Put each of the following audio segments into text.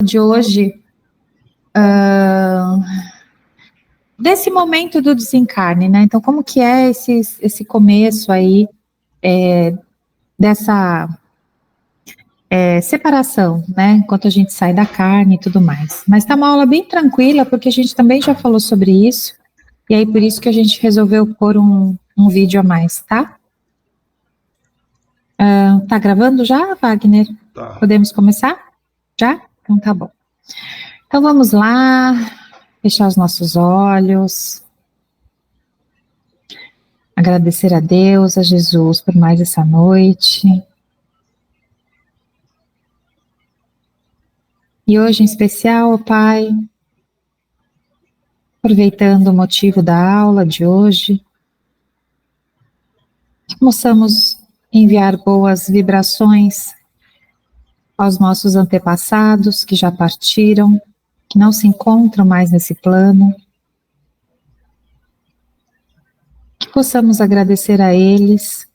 De hoje, desse momento do desencarne, né? Então, como que é esse começo aí dessa separação, né? Enquanto a gente sai da carne e tudo mais. Mas tá uma aula bem tranquila, porque a gente também já falou sobre isso, e aí por isso que a gente resolveu pôr um vídeo a mais, tá? Tá gravando já, Wagner? Tá. Podemos começar? Já? Então tá bom. Então vamos lá, fechar os nossos olhos, agradecer a Deus, a Jesus por mais essa noite. E hoje em especial, Pai, aproveitando o motivo da aula de hoje, que possamos enviar boas vibrações aos nossos antepassados que já partiram, que não se encontram mais nesse plano, que possamos agradecer a eles,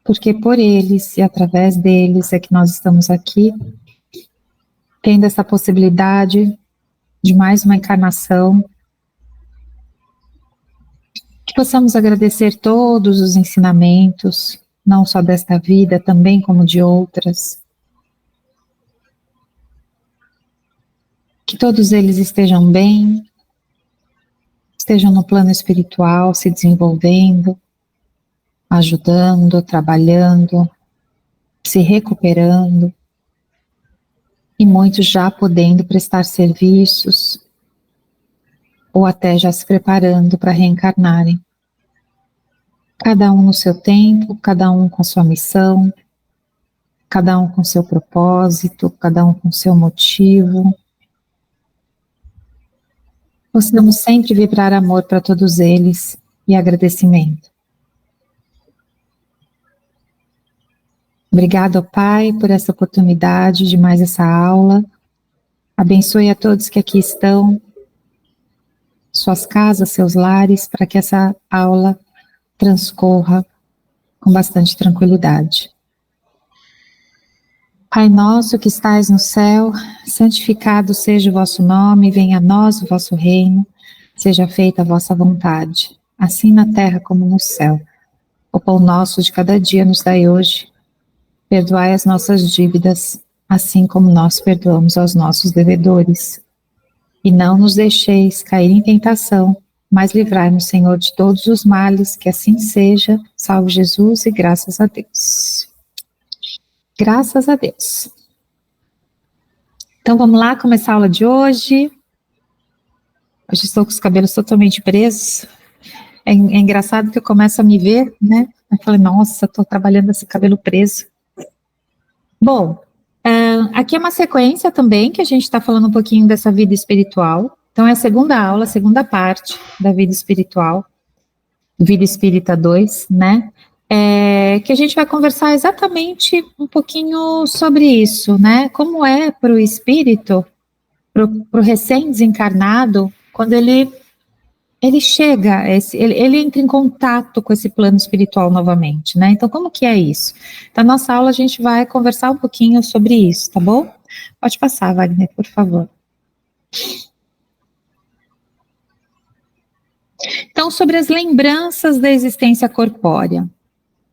porque por eles e através deles é que nós estamos aqui, tendo essa possibilidade de mais uma encarnação, que possamos agradecer todos os ensinamentos, não só desta vida, também como de outras, que todos eles estejam bem, estejam no plano espiritual, se desenvolvendo, ajudando, trabalhando, se recuperando, e muitos já podendo prestar serviços, ou até já se preparando para reencarnarem. Cada um no seu tempo, cada um com sua missão, cada um com seu propósito, cada um com seu motivo. Possamos sempre vibrar amor para todos eles e agradecimento. Obrigado, Pai, por essa oportunidade de mais essa aula. Abençoe a todos que aqui estão, suas casas, seus lares, para que essa aula transcorra com bastante tranquilidade. Pai nosso que estais no céu, santificado seja o vosso nome, venha a nós o vosso reino, seja feita a vossa vontade, assim na terra como no céu. O pão nosso de cada dia nos dai hoje, perdoai as nossas dívidas, assim como nós perdoamos aos nossos devedores. E não nos deixeis cair em tentação, mas livrai-nos, Senhor, de todos os males, que assim seja, salve Jesus e graças a Deus. Graças a Deus. Então vamos lá, começar a aula de hoje. Hoje estou com os cabelos totalmente presos. É engraçado que eu começo a me ver, né? Eu falei, nossa, estou trabalhando esse cabelo preso. Bom, aqui é uma sequência também, que a gente está falando um pouquinho dessa vida espiritual. Então é a segunda aula, a segunda parte da vida espiritual, Vida Espírita 2, né? Que a gente vai conversar exatamente um pouquinho sobre isso, né? Como é para o espírito, para o recém-desencarnado, quando ele chega, ele entra em contato com esse plano espiritual novamente, né? Então, como que é isso? Então, na nossa aula a gente vai conversar um pouquinho sobre isso, tá bom? Pode passar, Wagner, por favor. Então, sobre as lembranças da existência corpórea.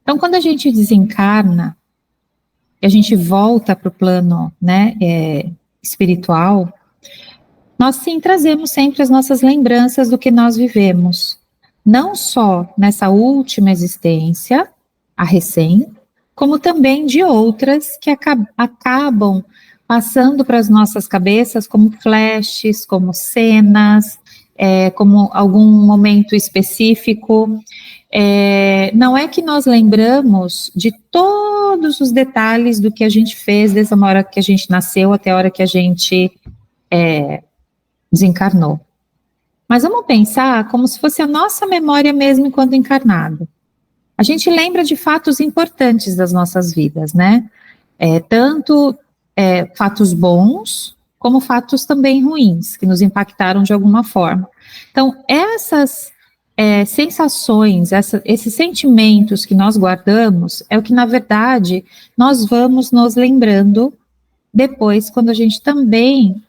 Então, quando a gente desencarna, e a gente volta para o plano, né, espiritual, nós sim trazemos sempre as nossas lembranças do que nós vivemos. Não só nessa última existência, a recém, como também de outras que acabam passando para as nossas cabeças como flashes, como cenas, como algum momento específico. Não é que nós lembramos de todos os detalhes do que a gente fez desde a hora que a gente nasceu até a hora que a gente desencarnou. Mas vamos pensar como se fosse a nossa memória mesmo enquanto encarnado. A gente lembra de fatos importantes das nossas vidas, né? Tanto fatos bons, como fatos também ruins, que nos impactaram de alguma forma. Então, essas sensações, esses sentimentos que nós guardamos, é o que, na verdade, nós vamos nos lembrando depois, quando a gente também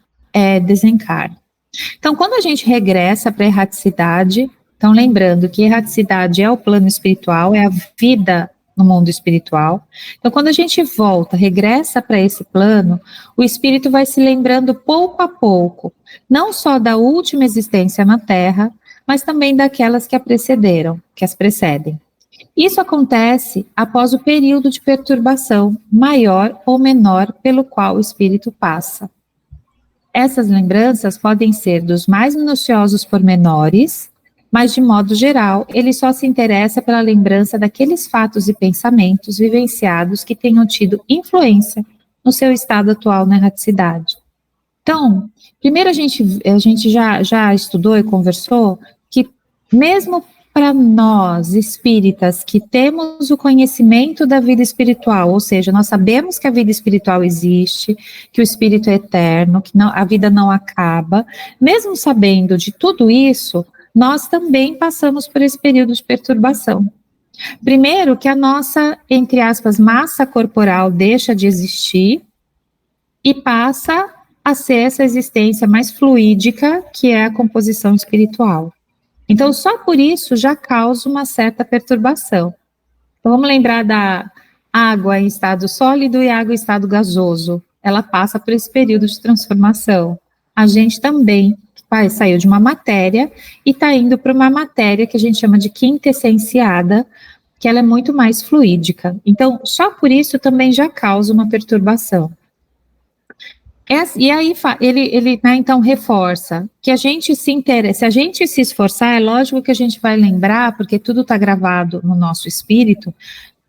desencarna. Então, quando a gente regressa para a erraticidade, então lembrando que erraticidade é o plano espiritual, é a vida no mundo espiritual. Então, quando a gente volta, regressa para esse plano, o espírito vai se lembrando pouco a pouco, não só da última existência na Terra, mas também daquelas que a precederam, que as precedem. Isso acontece após o período de perturbação, maior ou menor, pelo qual o espírito passa. Essas lembranças podem ser dos mais minuciosos pormenores, mas, de modo geral, ele só se interessa pela lembrança daqueles fatos e pensamentos vivenciados que tenham tido influência no seu estado atual na erraticidade. Então, primeiro a gente já estudou e conversou que mesmo para nós, espíritas, que temos o conhecimento da vida espiritual, ou seja, nós sabemos que a vida espiritual existe, que o espírito é eterno, que a vida não acaba, mesmo sabendo de tudo isso, nós também passamos por esse período de perturbação. Primeiro, que a nossa, entre aspas, massa corporal deixa de existir e passa a ser essa existência mais fluídica, que é a composição espiritual. Então, só por isso já causa uma certa perturbação. Então, vamos lembrar da água em estado sólido e água em estado gasoso. Ela passa por esse período de transformação. A gente também saiu de uma matéria e está indo para uma matéria que a gente chama de quintessenciada, que ela é muito mais fluídica. Então, só por isso também já causa uma perturbação. E aí ele né, então reforça que a gente se interessa, se a gente se esforçar, é lógico que a gente vai lembrar, porque tudo está gravado no nosso espírito,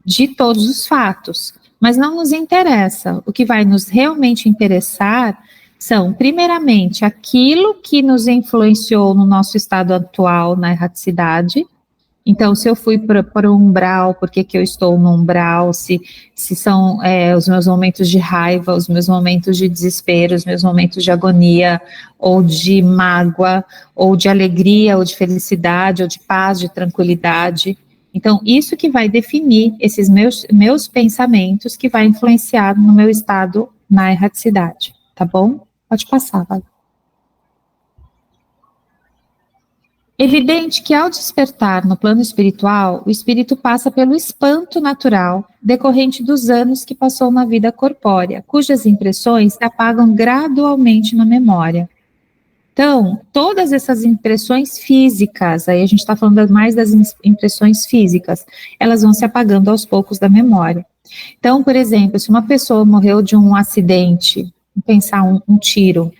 de todos os fatos, mas não nos interessa. O que vai nos realmente interessar são, primeiramente, aquilo que nos influenciou no nosso estado atual na erraticidade. Então, se eu fui para o umbral, por que eu estou no umbral? Se são os meus momentos de raiva, os meus momentos de desespero, os meus momentos de agonia, ou de mágoa, ou de alegria, ou de felicidade, ou de paz, de tranquilidade. Então, isso que vai definir esses meus pensamentos, que vai influenciar no meu estado na erraticidade, tá bom? Pode passar, vai. Evidente que ao despertar no plano espiritual, o espírito passa pelo espanto natural decorrente dos anos que passou na vida corpórea, cujas impressões se apagam gradualmente na memória. Então, todas essas impressões físicas, aí a gente está falando mais das impressões físicas, elas vão se apagando aos poucos da memória. Então, por exemplo, se uma pessoa morreu de um acidente, vamos pensar um tiro,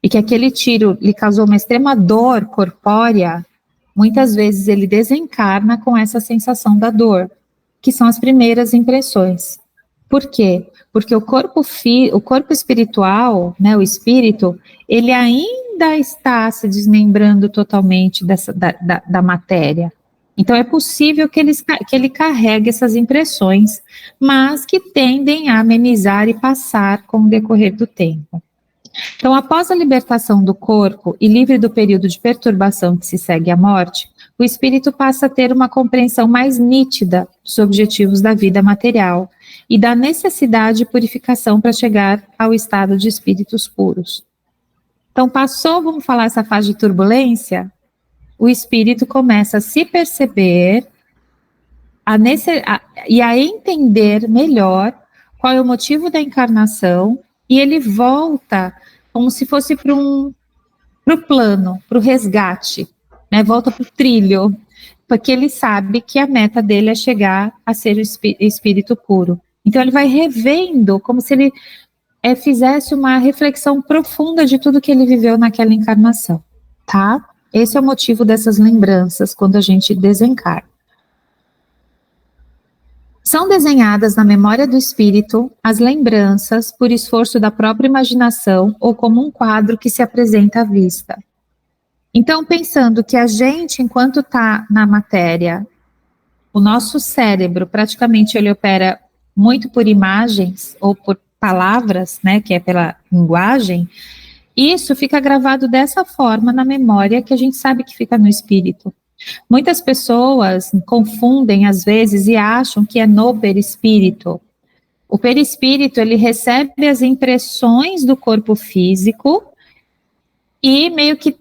e que aquele tiro lhe causou uma extrema dor corpórea, muitas vezes ele desencarna com essa sensação da dor, que são as primeiras impressões. Por quê? Porque o corpo espiritual, né, o espírito, ele ainda está se desmembrando totalmente da matéria. Então é possível que ele carregue essas impressões, mas que tendem a amenizar e passar com o decorrer do tempo. Então, após a libertação do corpo e livre do período de perturbação que se segue à morte, o espírito passa a ter uma compreensão mais nítida dos objetivos da vida material e da necessidade de purificação para chegar ao estado de espíritos puros. Então, vamos falar essa fase de turbulência, o espírito começa a se perceber e a entender melhor qual é o motivo da encarnação, e ele volta como se fosse para o plano, para o resgate, né? Volta para o trilho, porque ele sabe que a meta dele é chegar a ser o espírito puro. Então ele vai revendo, como se ele fizesse uma reflexão profunda de tudo que ele viveu naquela encarnação, tá? Esse é o motivo dessas lembranças quando a gente desencarna. São desenhadas na memória do espírito as lembranças por esforço da própria imaginação ou como um quadro que se apresenta à vista. Então, pensando que a gente, enquanto está na matéria, o nosso cérebro praticamente ele opera muito por imagens ou por palavras, né, que é pela linguagem, isso fica gravado dessa forma na memória que a gente sabe que fica no espírito. Muitas pessoas confundem às vezes e acham que é no perispírito. O perispírito, ele recebe as impressões do corpo físico e meio que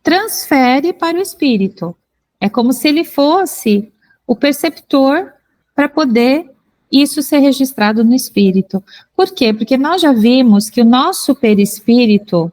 transfere para o espírito. É como se ele fosse o perceptor para poder isso ser registrado no espírito. Por quê? Porque nós já vimos que o nosso perispírito,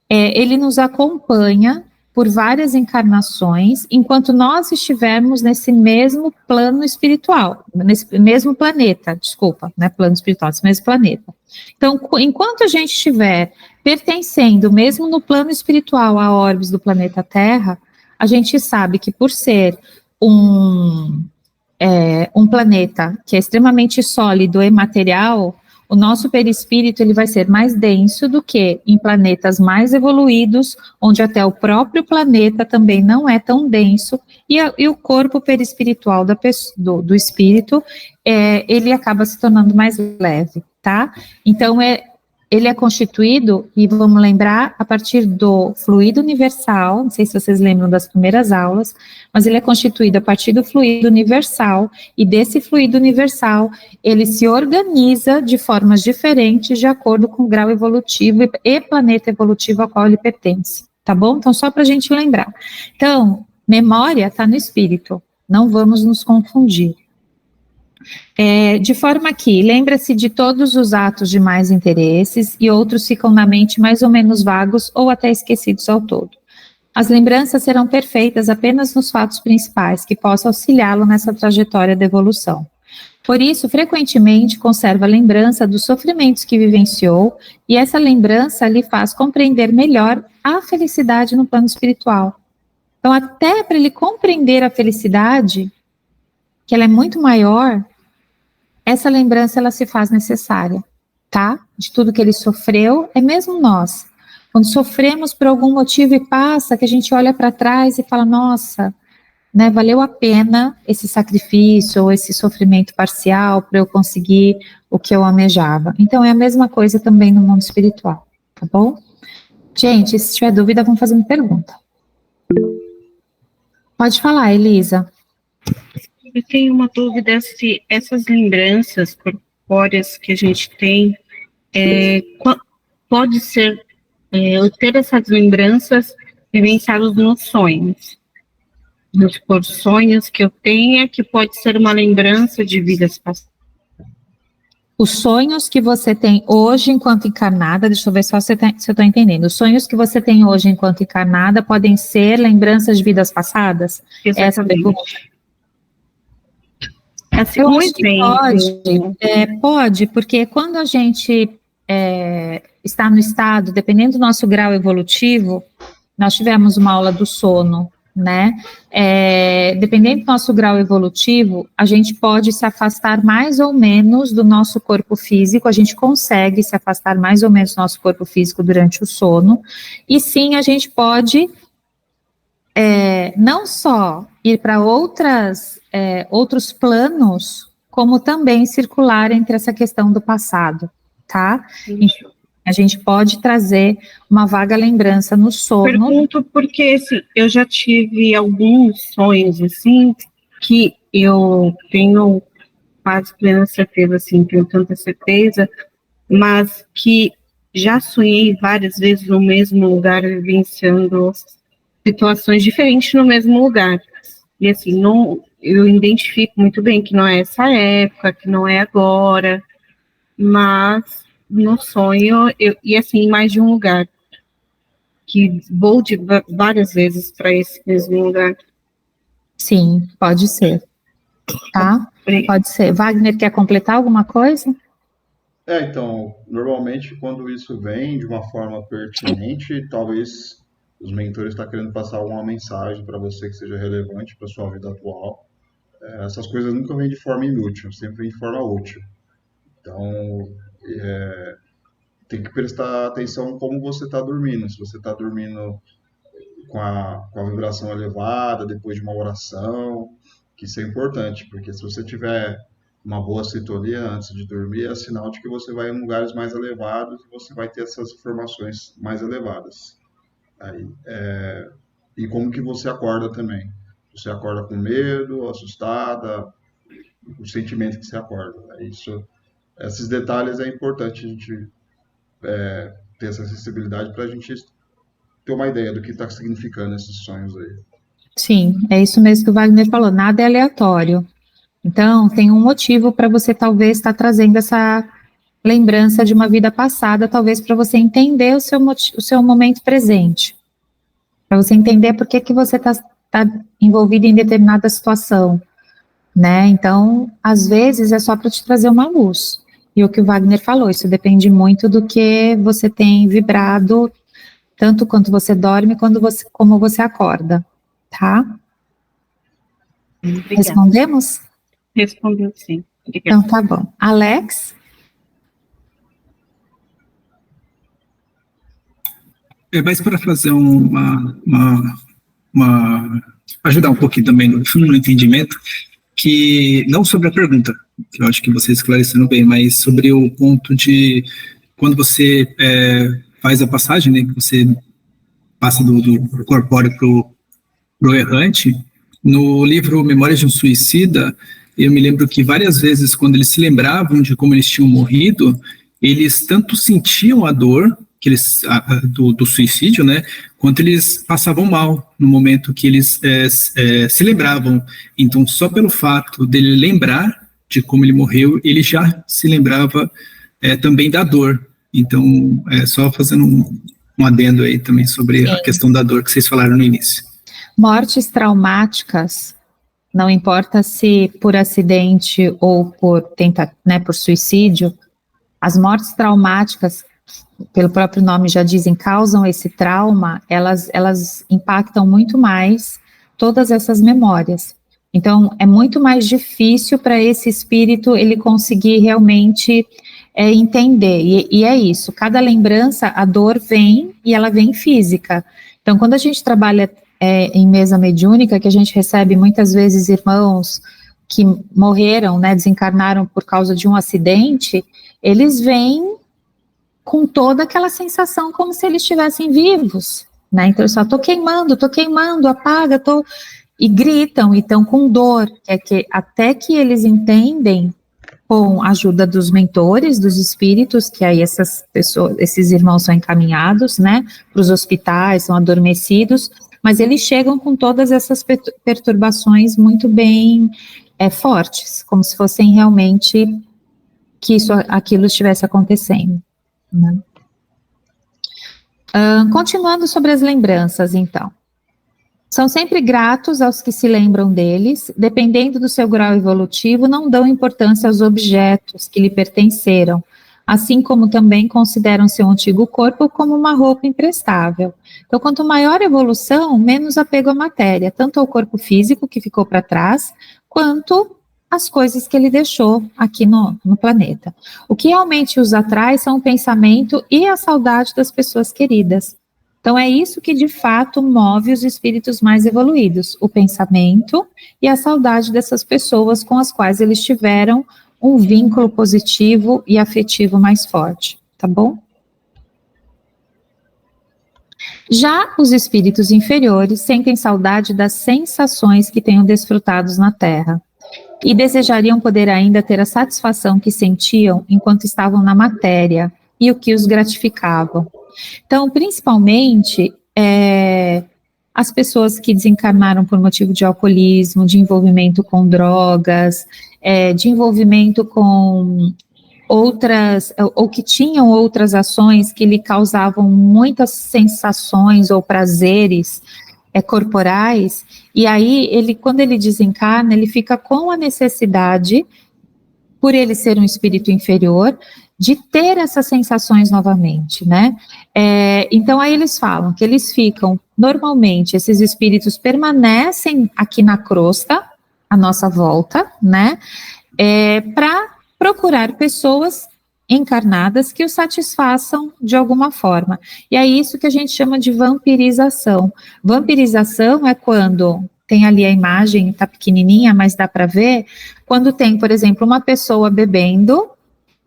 ele nos acompanha por várias encarnações, enquanto nós estivermos nesse mesmo plano espiritual, nesse mesmo planeta, desculpa, não é plano espiritual, nesse mesmo planeta. Então, enquanto a gente estiver pertencendo, mesmo no plano espiritual, a orbes do planeta Terra, a gente sabe que por ser um planeta que é extremamente sólido e material, o nosso perispírito ele vai ser mais denso do que em planetas mais evoluídos, onde até o próprio planeta também não é tão denso, e o corpo perispiritual do espírito, ele acaba se tornando mais leve, tá? Então, ele é constituído, e vamos lembrar, a partir do fluido universal, não sei se vocês lembram das primeiras aulas, mas ele é constituído a partir do fluido universal, e desse fluido universal, ele se organiza de formas diferentes, de acordo com o grau evolutivo e planeta evolutivo ao qual ele pertence, tá bom? Então, só para a gente lembrar. Então, memória está no espírito, não vamos nos confundir. De forma que, lembra-se de todos os atos de mais interesses e outros ficam na mente mais ou menos vagos ou até esquecidos ao todo. As lembranças serão perfeitas apenas nos fatos principais que possam auxiliá-lo nessa trajetória de evolução. Por isso, frequentemente conserva a lembrança dos sofrimentos que vivenciou e essa lembrança lhe faz compreender melhor a felicidade no plano espiritual. Então, até para ele compreender a felicidade, que ela é muito maior, essa lembrança, ela se faz necessária, tá? De tudo que ele sofreu, é mesmo nós. Quando sofremos por algum motivo e passa, que a gente olha para trás e fala, nossa, né, valeu a pena esse sacrifício ou esse sofrimento parcial para eu conseguir o que eu almejava. Então, é a mesma coisa também no mundo espiritual, tá bom? Gente, se tiver dúvida, vão fazer uma pergunta. Pode falar, Elisa. Eu tenho uma dúvida se essas lembranças corpóreas que a gente tem, pode ser, eu ter essas lembranças vivenciadas nos sonhos. Por sonhos que eu tenha, que pode ser uma lembrança de vidas passadas. Os sonhos que você tem hoje enquanto encarnada, deixa eu ver só se eu estou entendendo. Os sonhos que você tem hoje enquanto encarnada podem ser lembranças de vidas passadas? Exatamente. Assim, eu acho que pode, porque quando a gente está no estado, dependendo do nosso grau evolutivo, nós tivemos uma aula do sono, né? Dependendo do nosso grau evolutivo, a gente pode se afastar mais ou menos do nosso corpo físico, a gente consegue se afastar mais ou menos do nosso corpo físico durante o sono, e sim, a gente pode não só ir para outros planos, como também circular entre essa questão do passado, tá? Então, a gente pode trazer uma vaga lembrança no sono. Pergunto porque, assim, eu já tive alguns sonhos, assim, que eu tenho quase plena certeza, assim, tenho tanta certeza, mas que já sonhei várias vezes no mesmo lugar, vivenciando situações diferentes no mesmo lugar. E, assim, eu identifico muito bem que não é essa época, que não é agora, mas no sonho, e assim, mais de um lugar, que vou várias vezes para esse mesmo lugar. Sim, pode ser. Tá? Pode ser. Wagner, quer completar alguma coisa? Então, normalmente quando isso vem de uma forma pertinente, talvez os mentores estão querendo passar alguma mensagem para você que seja relevante para sua vida atual. Essas coisas nunca vêm de forma inútil, sempre vêm de forma útil. Então, tem que prestar atenção como você está dormindo. Se você está dormindo com a vibração elevada, depois de uma oração, que isso é importante, porque se você tiver uma boa sintonia antes de dormir, é sinal de que você vai em lugares mais elevados e você vai ter essas informações mais elevadas. E como que você acorda também. Você acorda com medo, assustada, o sentimento que você acorda. Isso esses detalhes é importante a gente ter essa sensibilidade para a gente ter uma ideia do que está significando esses sonhos aí. Sim, é isso mesmo que o Wagner falou, nada é aleatório. Então, tem um motivo para você talvez estar trazendo essa lembrança de uma vida passada, talvez para você entender o seu momento presente, para você entender por que você está envolvido em determinada situação, né? Então, às vezes é só para te trazer uma luz. E o que o Wagner falou, isso depende muito do que você tem vibrado, tanto quanto você dorme, como você acorda, tá? Obrigada. Respondemos? Respondeu sim. Obrigada. Então, tá bom. Alex? Mas para fazer ajudar um pouquinho também no entendimento, que não sobre a pergunta, que eu acho que vocês esclareceram bem, mas sobre o ponto de quando você faz a passagem, né, que você passa do corpóreo pro errante. No livro Memórias de um Suicida, eu me lembro que várias vezes, quando eles se lembravam de como eles tinham morrido, eles tanto sentiam a dor do suicídio, né, quanto eles passavam mal no momento que eles se lembravam. Então, só pelo fato dele lembrar de como ele morreu, ele já se lembrava também da dor. Então, só fazendo um adendo aí também sobre a questão da dor que vocês falaram no início. Mortes traumáticas, não importa se por acidente ou por suicídio, as mortes traumáticas, pelo próprio nome já dizem, causam esse trauma, elas impactam muito mais todas essas memórias. Então, é muito mais difícil para esse espírito ele conseguir realmente entender, e é isso, cada lembrança, a dor vem, e ela vem física. Então, quando a gente trabalha em mesa mediúnica, que a gente recebe muitas vezes irmãos que morreram, né, desencarnaram por causa de um acidente, eles vêm com toda aquela sensação como se eles estivessem vivos, né, então só tô queimando, apaga, e gritam, e estão com dor, até que eles entendem, com a ajuda dos mentores, dos espíritos, que aí esses irmãos são encaminhados, né, para os hospitais, são adormecidos, mas eles chegam com todas essas perturbações muito bem fortes, como se fossem realmente que aquilo estivesse acontecendo, né? Continuando sobre as lembranças, então. São sempre gratos aos que se lembram deles, dependendo do seu grau evolutivo, não dão importância aos objetos que lhe pertenceram, assim como também consideram seu antigo corpo como uma roupa imprestável. Então, quanto maior a evolução, menos apego à matéria, tanto ao corpo físico que ficou para trás, quanto às coisas que ele deixou aqui no planeta. O que realmente os atrai são o pensamento e a saudade das pessoas queridas. Então, é isso que, de fato, move os espíritos mais evoluídos, o pensamento e a saudade dessas pessoas com as quais eles tiveram um vínculo positivo e afetivo mais forte, tá bom? Já os espíritos inferiores sentem saudade das sensações que tenham desfrutados na Terra e desejariam poder ainda ter a satisfação que sentiam enquanto estavam na matéria e o que os gratificavam. Então, principalmente, as pessoas que desencarnaram por motivo de alcoolismo, de envolvimento com drogas, de envolvimento com outras, ou que tinham outras ações que lhe causavam muitas sensações ou prazeres corporais, e aí, quando ele desencarna, ele fica com a necessidade, por ele ser um espírito inferior, de ter essas sensações novamente, né? Então, aí eles falam que eles ficam, normalmente, esses espíritos permanecem aqui na crosta, à nossa volta, né? Para procurar pessoas encarnadas que o satisfaçam de alguma forma. E é isso que a gente chama de vampirização. Vampirização é quando, tem ali a imagem, tá pequenininha, mas dá para ver, quando tem, por exemplo, uma pessoa bebendo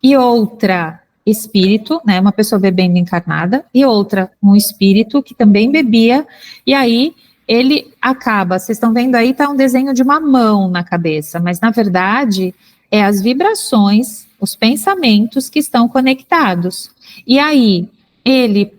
e outra espírito, né, uma pessoa bebendo encarnada, e outra, um espírito que também bebia, e aí ele acaba, vocês estão vendo aí, tá um desenho de uma mão na cabeça, mas na verdade, as vibrações os pensamentos que estão conectados. E aí, ele,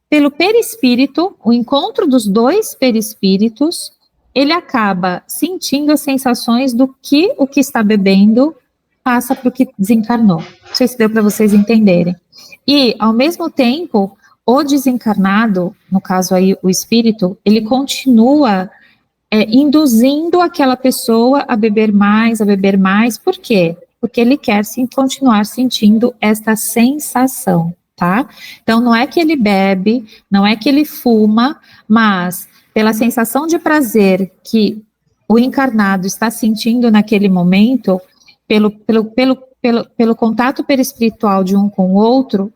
pelo perispírito, o encontro dos dois perispíritos, ele acaba sentindo as sensações do que o que está bebendo passa para o que desencarnou. Não sei se deu para vocês entenderem. E, ao mesmo tempo, o desencarnado, no caso aí o espírito, ele continua induzindo aquela pessoa a beber mais. Por quê? Porque ele quer continuar sentindo esta sensação, tá? Então, não é que ele bebe, não é que ele fuma, mas pela sensação de prazer que o encarnado está sentindo naquele momento, pelo contato perispiritual de um com o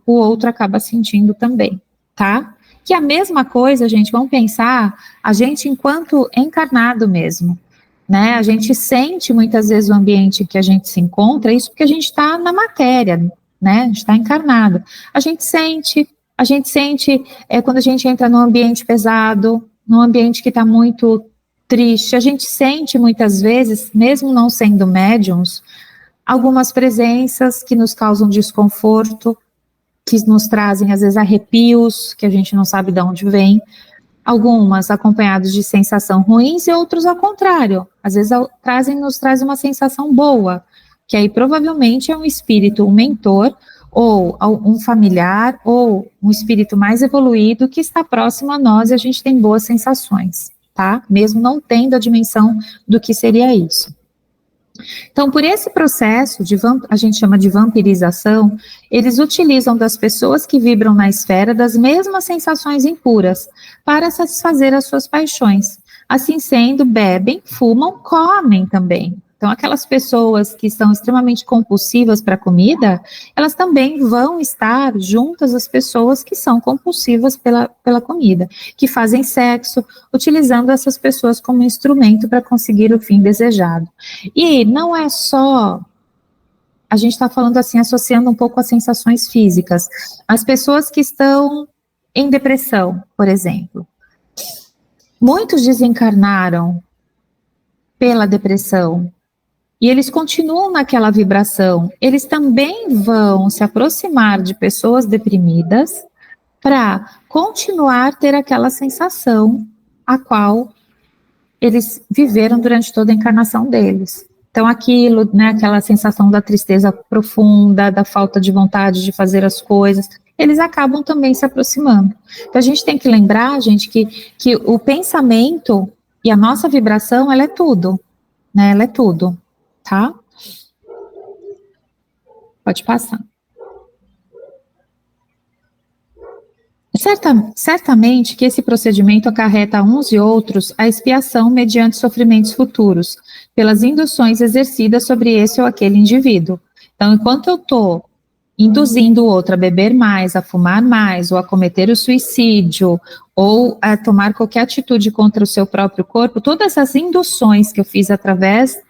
outro acaba sentindo também, tá? Que a mesma coisa, gente, vamos pensar, a gente enquanto encarnado mesmo, né? A gente sente muitas vezes o ambiente que a gente se encontra, isso porque a gente está na matéria, né? A gente está encarnado. A gente sente quando a gente entra num ambiente pesado, num ambiente que está muito triste, a gente sente muitas vezes, mesmo não sendo médiums, algumas presenças que nos causam desconforto, que nos trazem, às vezes, arrepios, que a gente não sabe de onde vem, algumas acompanhadas de sensação ruins e outros ao contrário, às vezes nos traz uma sensação boa, que aí provavelmente é um espírito, um mentor, ou um familiar, ou um espírito mais evoluído que está próximo a nós e a gente tem boas sensações, tá? Mesmo não tendo a dimensão do que seria isso. Então, por esse processo, a gente chama de vampirização, eles utilizam das pessoas que vibram na esfera das mesmas sensações impuras para satisfazer as suas paixões. Assim sendo, bebem, fumam, comem também. Então, aquelas pessoas que são extremamente compulsivas para a comida, elas também vão estar juntas às pessoas que são compulsivas pela comida, que fazem sexo, utilizando essas pessoas como instrumento para conseguir o fim desejado. E não é só, a gente está falando assim, associando um pouco as sensações físicas, as pessoas que estão em depressão, por exemplo. Muitos desencarnaram pela depressão, e eles continuam naquela vibração, eles também vão se aproximar de pessoas deprimidas para continuar a ter aquela sensação a qual eles viveram durante toda a encarnação deles. Então aquilo, né, aquela sensação da tristeza profunda, da falta de vontade de fazer as coisas, eles acabam também se aproximando. Então a gente tem que lembrar, gente, que o pensamento e a nossa vibração, ela é tudo, né, ela é tudo. Tá? Pode passar. Certamente que esse procedimento acarreta a uns e outros a expiação mediante sofrimentos futuros, pelas induções exercidas sobre esse ou aquele indivíduo. Então, enquanto eu estou induzindo o outro a beber mais, a fumar mais, ou a cometer o suicídio, ou a tomar qualquer atitude contra o seu próprio corpo, todas essas induções que eu fiz através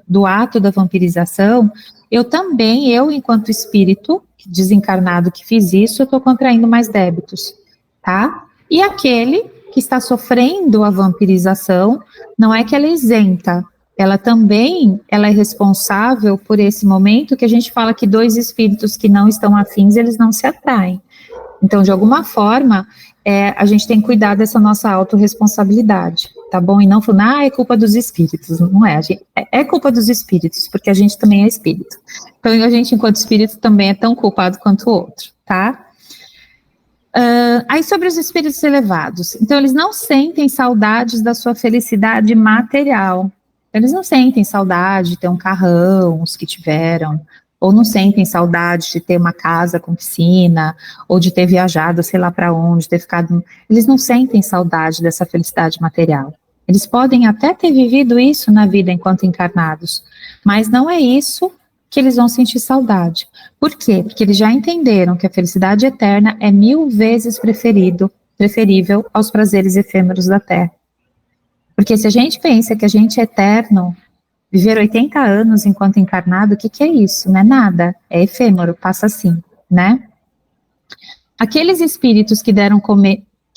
do ato da vampirização, eu, enquanto espírito desencarnado que fiz isso, eu estou contraindo mais débitos, tá? E aquele que está sofrendo a vampirização, não é que ela é isenta, ela é responsável por esse momento que a gente fala que dois espíritos que não estão afins, eles não se atraem. Então, de alguma forma, a gente tem que cuidar dessa nossa autorresponsabilidade, tá bom? E não falar, é culpa dos espíritos, não é? É culpa dos espíritos, porque a gente também é espírito. Então, a gente, enquanto espírito, também é tão culpado quanto o outro, tá? Aí, sobre os espíritos elevados. Então, eles não sentem saudades da sua felicidade material. Eles não sentem saudade de ter um carrão, os que tiveram, ou não sentem saudade de ter uma casa com piscina, ou de ter viajado, sei lá para onde, ter ficado... Eles não sentem saudade dessa felicidade material. Eles podem até ter vivido isso na vida enquanto encarnados, mas não é isso que eles vão sentir saudade. Por quê? Porque eles já entenderam que a felicidade eterna é 1000 vezes preferível aos prazeres efêmeros da Terra. Porque se a gente pensa que a gente é eterno, viver 80 anos enquanto encarnado, o que é isso? Não é nada, é efêmero, passa assim, né? Aqueles espíritos que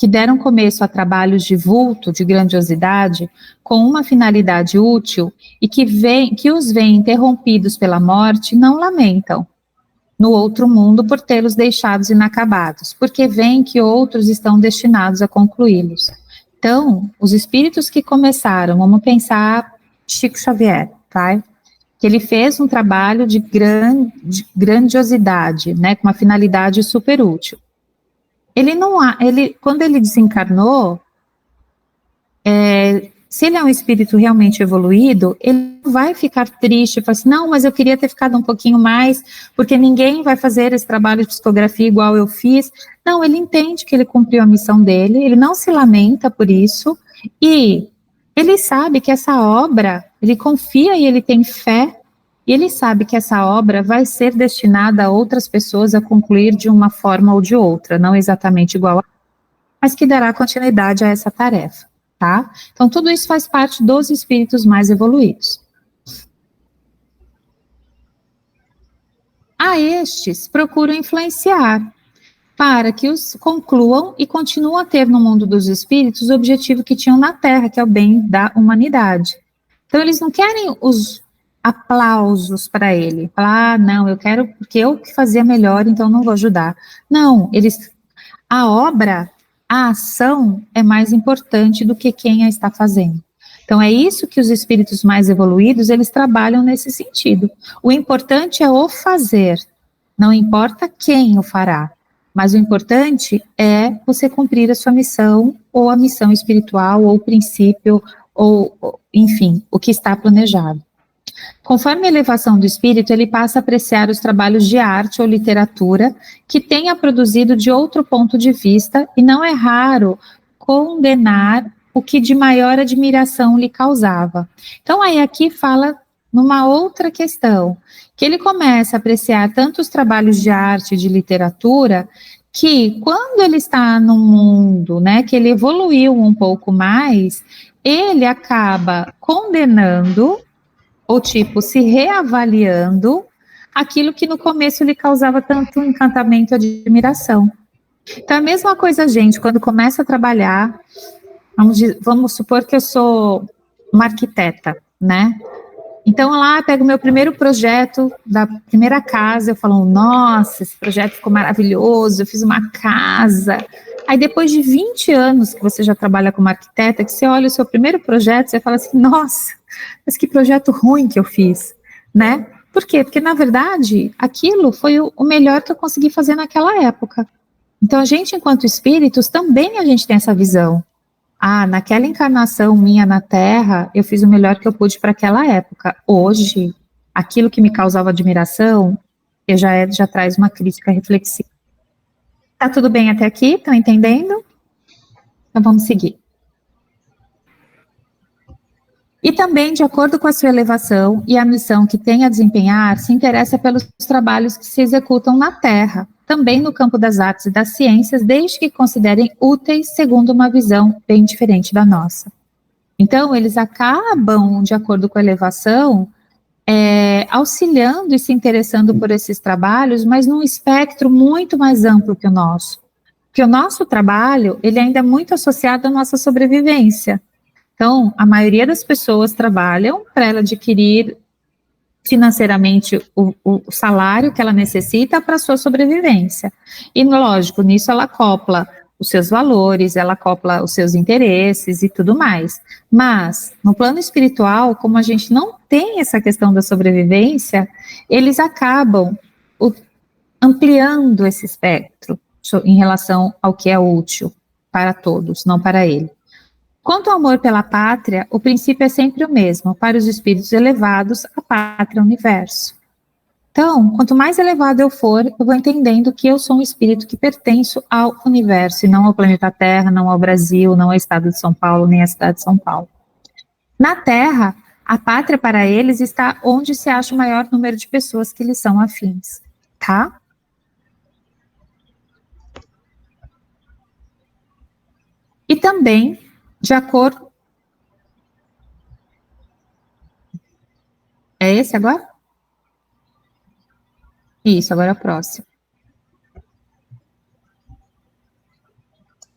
que deram começo a trabalhos de vulto, de grandiosidade, com uma finalidade útil e que os veem interrompidos pela morte, não lamentam no outro mundo por tê-los deixados inacabados, porque veem que outros estão destinados a concluí-los. Então, os espíritos que começaram, vamos pensar Chico Xavier, tá? Que ele fez um trabalho de grandiosidade, né, com uma finalidade super útil. Quando ele desencarnou, se ele é um espírito realmente evoluído, ele não vai ficar triste, falar assim, não, mas eu queria ter ficado um pouquinho mais, porque ninguém vai fazer esse trabalho de psicografia igual eu fiz. Não, ele entende que ele cumpriu a missão dele, ele não se lamenta por isso, e ele sabe que essa obra, ele confia e ele tem fé, e ele sabe que essa obra vai ser destinada a outras pessoas a concluir de uma forma ou de outra, não exatamente igual a, mas que dará continuidade a essa tarefa, tá? Então, tudo isso faz parte dos espíritos mais evoluídos. A estes, procuram influenciar, para que os concluam e continuem a ter no mundo dos espíritos o objetivo que tinham na Terra, que é o bem da humanidade. Então, eles não querem os aplausos para ele, falar, não, eu quero, porque eu que fazia melhor, então não vou ajudar. Não, a obra, a ação é mais importante do que quem a está fazendo. Então, é isso que os espíritos mais evoluídos, eles trabalham nesse sentido. O importante é o fazer, não importa quem o fará, mas o importante é você cumprir a sua missão, ou a missão espiritual, ou o princípio, ou enfim, o que está planejado. Conforme a elevação do espírito, ele passa a apreciar os trabalhos de arte ou literatura que tenha produzido de outro ponto de vista, e não é raro condenar o que de maior admiração lhe causava. Então, aí aqui fala numa outra questão, que ele começa a apreciar tanto os trabalhos de arte e de literatura, que quando ele está no mundo, né, que ele evoluiu um pouco mais, ele acaba condenando, ou tipo, se reavaliando aquilo que no começo lhe causava tanto encantamento e admiração. Então, a mesma coisa, gente, quando começa a trabalhar, vamos supor que eu sou uma arquiteta, né? Então, lá, eu pego o meu primeiro projeto da primeira casa, eu falo, nossa, esse projeto ficou maravilhoso, eu fiz uma casa. Aí, depois de 20 anos que você já trabalha como arquiteta, que você olha o seu primeiro projeto, você fala assim, nossa, mas que projeto ruim que eu fiz, né? Por quê? Porque, na verdade, aquilo foi o melhor que eu consegui fazer naquela época. Então, a gente, enquanto espíritos, também a gente tem essa visão. Ah, naquela encarnação minha na Terra, eu fiz o melhor que eu pude para aquela época. Hoje, aquilo que me causava admiração, já traz uma crítica reflexiva. Tá tudo bem até aqui? Estão entendendo? Então vamos seguir. E também, de acordo com a sua elevação e a missão que tem a desempenhar, se interessa pelos trabalhos que se executam na Terra, também no campo das artes e das ciências, desde que considerem úteis segundo uma visão bem diferente da nossa. Então, eles acabam, de acordo com a elevação, auxiliando e se interessando por esses trabalhos, mas num espectro muito mais amplo que o nosso. Porque o nosso trabalho, ele ainda é muito associado à nossa sobrevivência. Então, a maioria das pessoas trabalham para ela adquirir financeiramente o salário que ela necessita para a sua sobrevivência. E, lógico, nisso ela acopla os seus valores, ela acopla os seus interesses e tudo mais. Mas, no plano espiritual, como a gente não tem essa questão da sobrevivência, eles acabam ampliando esse espectro em relação ao que é útil para todos, não para ele. Quanto ao amor pela pátria, o princípio é sempre o mesmo. Para os espíritos elevados, a pátria é o universo. Então, quanto mais elevado eu for, eu vou entendendo que eu sou um espírito que pertenço ao universo, e não ao planeta Terra, não ao Brasil, não ao estado de São Paulo, nem à cidade de São Paulo. Na Terra, a pátria para eles está onde se acha o maior número de pessoas que lhes são afins, tá? E também, de acordo... É esse agora? Isso, agora é o próximo.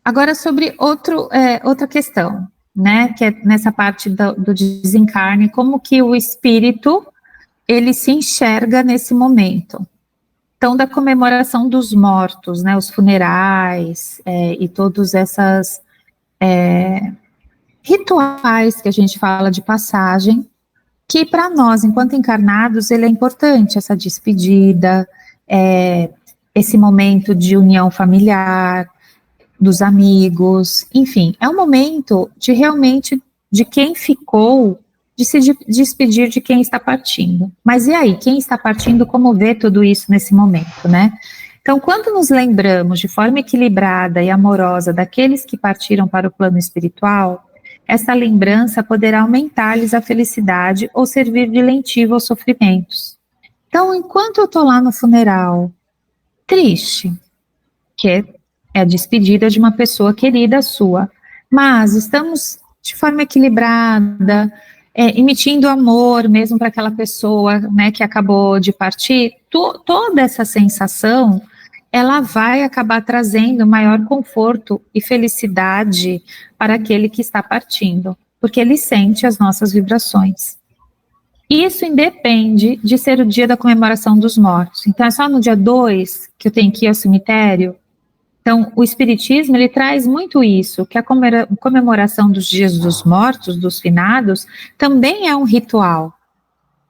Agora, sobre outra questão, né, que é nessa parte do desencarne, como que o espírito, ele se enxerga nesse momento. Então, da comemoração dos mortos, né, os funerais, e todos essas rituais que a gente fala de passagem, que para nós, enquanto encarnados, ele é importante, essa despedida, esse momento de união familiar, dos amigos, enfim, é um momento de realmente, de quem ficou, de se despedir de quem está partindo. Mas e aí, quem está partindo, como vê tudo isso nesse momento, né? Então, quando nos lembramos de forma equilibrada e amorosa daqueles que partiram para o plano espiritual, essa lembrança poderá aumentar-lhes a felicidade ou servir de lentivo aos sofrimentos. Então, enquanto eu estou lá no funeral, triste, que é a despedida de uma pessoa querida sua, mas estamos de forma equilibrada, emitindo amor mesmo para aquela pessoa, né, que acabou de partir, toda essa sensação, ela vai acabar trazendo maior conforto e felicidade para aquele que está partindo, porque ele sente as nossas vibrações. Isso independe de ser o dia da comemoração dos mortos. Então, é só no dia 2 que eu tenho que ir ao cemitério. Então, o Espiritismo, ele traz muito isso, que a comemoração dos dias dos mortos, dos finados, também é um ritual.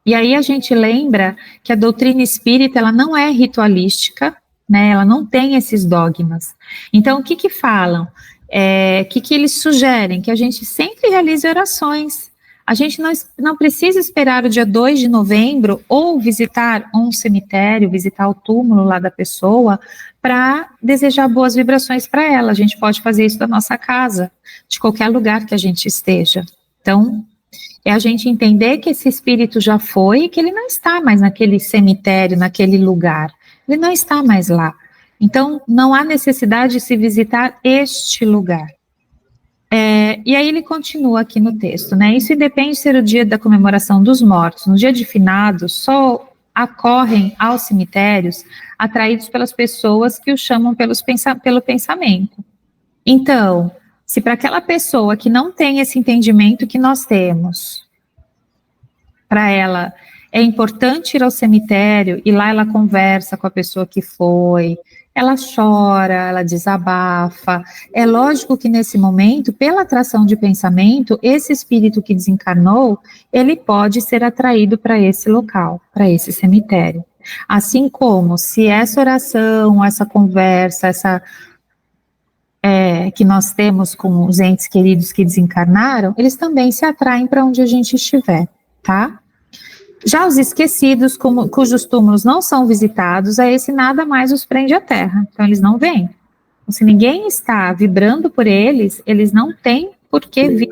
E aí a gente lembra que a doutrina espírita, ela não é ritualística, né, ela não tem esses dogmas. Então, o que falam? O que eles sugerem? Que a gente sempre realize orações. A gente não precisa esperar o dia 2 de novembro ou visitar um cemitério, visitar o túmulo lá da pessoa para desejar boas vibrações para ela. A gente pode fazer isso da nossa casa, de qualquer lugar que a gente esteja. Então, é a gente entender que esse espírito já foi e que ele não está mais naquele cemitério, naquele lugar. Ele não está mais lá. Então, não há necessidade de se visitar este lugar. E aí ele continua aqui no texto, né? Isso independe de ser o dia da comemoração dos mortos. No dia de finados, só acorrem aos cemitérios atraídos pelas pessoas que o chamam pelo pensamento. Então, se para aquela pessoa que não tem esse entendimento que nós temos, para ela é importante ir ao cemitério e lá ela conversa com a pessoa que foi, ela chora, ela desabafa. É lógico que nesse momento, pela atração de pensamento, esse espírito que desencarnou, ele pode ser atraído para esse local, para esse cemitério. Assim como se essa oração, essa conversa, que nós temos com os entes queridos que desencarnaram, eles também se atraem para onde a gente estiver, tá? Já os esquecidos, cujos túmulos não são visitados, a esse nada mais os prende à terra. Então, eles não vêm. Então, se ninguém está vibrando por eles, eles não têm por que vir.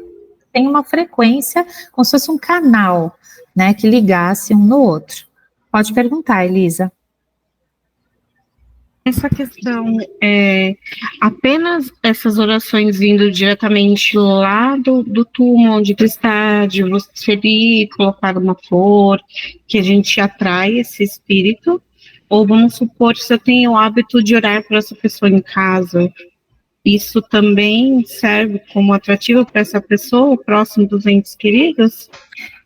Tem uma frequência, como se fosse um canal, né, que ligasse um no outro. Pode perguntar, Elisa. Essa questão apenas essas orações vindo diretamente lá do túmulo onde tu está, de você ir colocar uma flor, que a gente atrai esse espírito, ou vamos supor que eu tenho o hábito de orar por essa pessoa em casa, isso também serve como atrativo para essa pessoa, próximo dos entes queridos?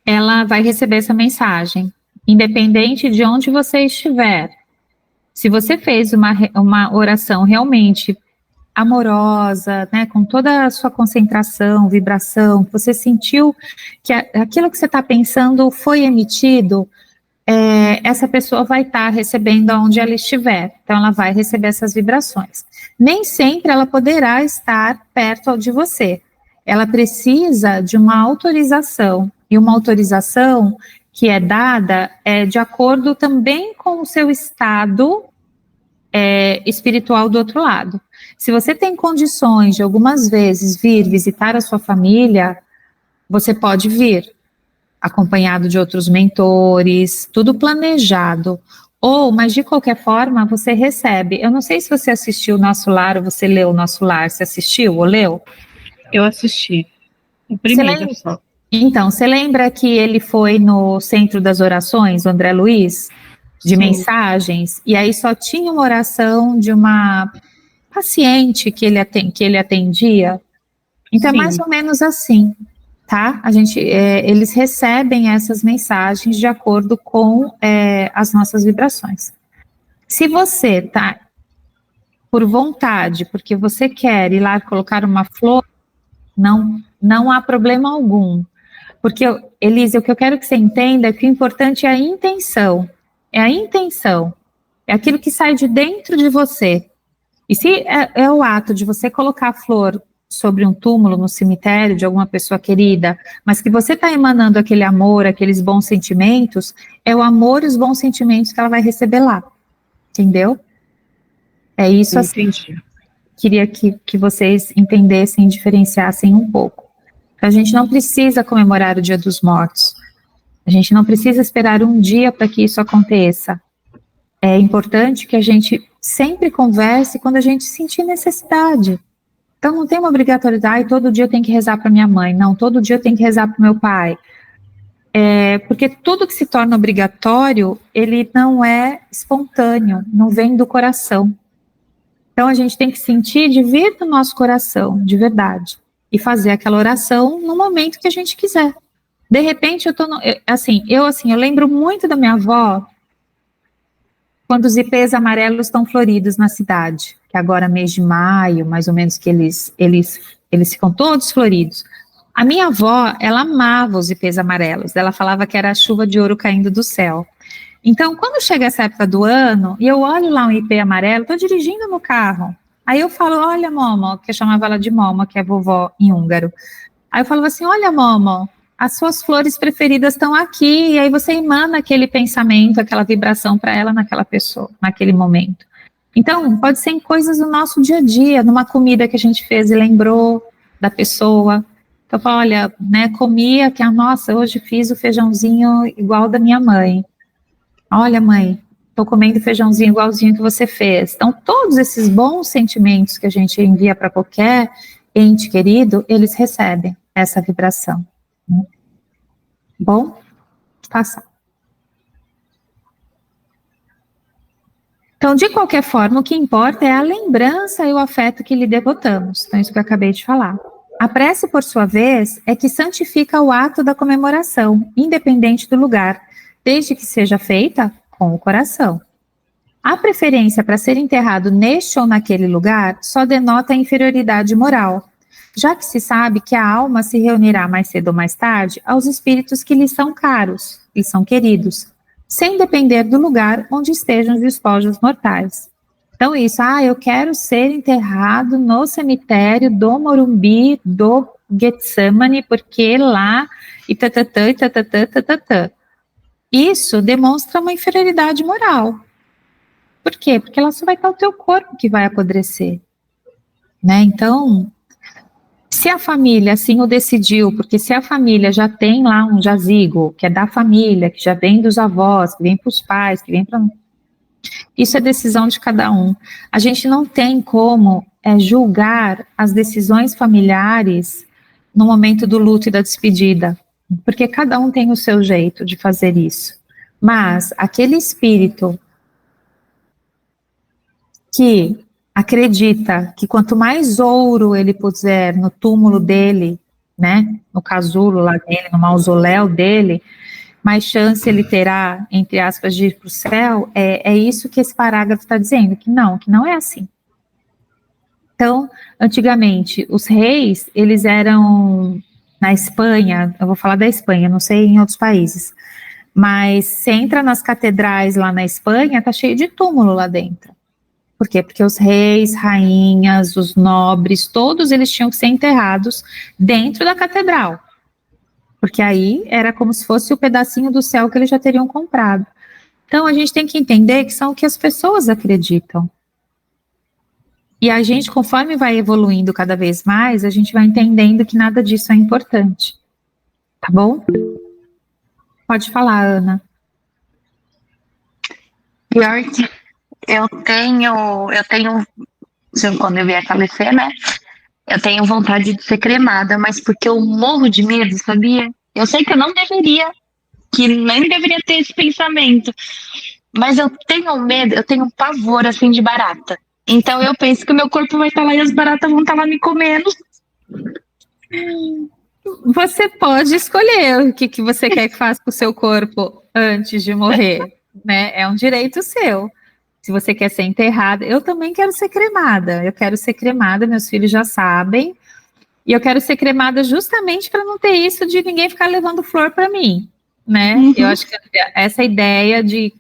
Ela vai receber essa mensagem, independente de onde você estiver. Se você fez uma oração realmente amorosa, né, com toda a sua concentração, vibração, você sentiu que aquilo que você está pensando foi emitido, essa pessoa vai estar recebendo onde ela estiver. Então, ela vai receber essas vibrações. Nem sempre ela poderá estar perto de você. Ela precisa de uma autorização, e uma autorização que é dada de acordo também com o seu estado espiritual do outro lado. Se você tem condições de algumas vezes vir visitar a sua família, você pode vir, acompanhado de outros mentores, tudo planejado. Mas de qualquer forma, você recebe. Eu não sei se você assistiu o Nosso Lar ou você leu o Nosso Lar. Você assistiu ou leu? Eu assisti. O primeiro só. Então, você lembra que ele foi no Centro das Orações, o André Luiz, de Sim. mensagens, e aí só tinha uma oração de uma paciente que ele atendia. Então, Sim. é mais ou menos assim, tá? Eles recebem essas mensagens de acordo com as nossas vibrações. Se você tá por vontade, porque você quer ir lá colocar uma flor, não há problema algum. Porque, Elise, o que eu quero que você entenda é que o importante é a intenção. É a intenção. É aquilo que sai de dentro de você. E se é o ato de você colocar a flor sobre um túmulo no cemitério de alguma pessoa querida, mas que você está emanando aquele amor, aqueles bons sentimentos, é o amor e os bons sentimentos que ela vai receber lá. Entendeu? É isso assim. Entendi. Queria que vocês entendessem, diferenciassem um pouco. A gente não precisa comemorar o Dia dos Mortos. A gente não precisa esperar um dia para que isso aconteça. É importante que a gente sempre converse quando a gente sentir necessidade. Então não tem uma obrigatoriedade, todo dia eu tenho que rezar para minha mãe. Não, todo dia eu tenho que rezar para o meu pai. Porque tudo que se torna obrigatório, ele não é espontâneo, não vem do coração. Então a gente tem que sentir de vir do nosso coração, de verdade. E fazer aquela oração no momento que a gente quiser. De repente, eu lembro muito da minha avó quando os ipês amarelos estão floridos na cidade, que agora mês de maio, mais ou menos, que eles ficam todos floridos. A minha avó, ela amava os ipês amarelos, ela falava que era a chuva de ouro caindo do céu. Então, quando chega essa época do ano, e eu olho lá um ipê amarelo, estou dirigindo no carro, aí eu falo, olha, Momo, que eu chamava ela de Momo, que é vovó em húngaro. Aí eu falava assim, olha, Momo, as suas flores preferidas estão aqui, e aí você emana aquele pensamento, aquela vibração para ela naquela pessoa, naquele momento. Então, pode ser em coisas do nosso dia a dia, numa comida que a gente fez e lembrou da pessoa. Então, eu falo, olha, né, comia, nossa, hoje fiz o feijãozinho igual da minha mãe. Olha, mãe, estou comendo feijãozinho igualzinho que você fez. Então, todos esses bons sentimentos que a gente envia para qualquer ente querido, eles recebem essa vibração. Bom, passar. Então, de qualquer forma, o que importa é a lembrança e o afeto que lhe devotamos. Então, isso que eu acabei de falar. A prece, por sua vez, é que santifica o ato da comemoração, independente do lugar, desde que seja feita com o coração. A preferência para ser enterrado neste ou naquele lugar só denota a inferioridade moral, já que se sabe que a alma se reunirá mais cedo ou mais tarde aos espíritos que lhe são caros, lhe são queridos, sem depender do lugar onde estejam os despojos mortais. Então isso, eu quero ser enterrado no cemitério do Morumbi, do Getsemane, porque lá, e tatatã, e tatatã, tatatã. Isso demonstra uma inferioridade moral. Por quê? Porque lá só vai estar o teu corpo que vai apodrecer. Né? Então, se a família assim o decidiu, porque se a família já tem lá um jazigo, que é da família, que já vem dos avós, que vem para os pais, que vem para... Isso é decisão de cada um. A gente não tem como julgar as decisões familiares no momento do luto e da despedida, porque cada um tem o seu jeito de fazer isso. Mas aquele espírito que acredita que quanto mais ouro ele puser no túmulo dele, né, no casulo lá dele, no mausoléu dele, mais chance ele terá, entre aspas, de ir para o céu, é isso que esse parágrafo está dizendo, que não é assim. Então, antigamente, os reis, eles eram, na Espanha, eu vou falar da Espanha, não sei em outros países, mas você entra nas catedrais lá na Espanha, tá cheio de túmulo lá dentro. Por quê? Porque os reis, rainhas, os nobres, todos eles tinham que ser enterrados dentro da catedral. Porque aí era como se fosse o pedacinho do céu que eles já teriam comprado. Então a gente tem que entender que são o que as pessoas acreditam. E a gente, conforme vai evoluindo cada vez mais, a gente vai entendendo que nada disso é importante. Tá bom? Pode falar, Ana. Pior que eu tenho, quando eu vier falecer, né? Eu tenho vontade de ser cremada, mas porque eu morro de medo, sabia? Eu sei que eu não deveria, que nem deveria ter esse pensamento, mas eu tenho medo, eu tenho um pavor, assim, de barata. Então eu penso que o meu corpo vai estar lá e as baratas vão estar lá me comendo. Você pode escolher o que você quer que faça com o seu corpo antes de morrer, né? É um direito seu. Se você quer ser enterrada, eu também quero ser cremada. Eu quero ser cremada, meus filhos já sabem. E eu quero ser cremada justamente para não ter isso de ninguém ficar levando flor para mim, né? Uhum. Eu acho que essa ideia de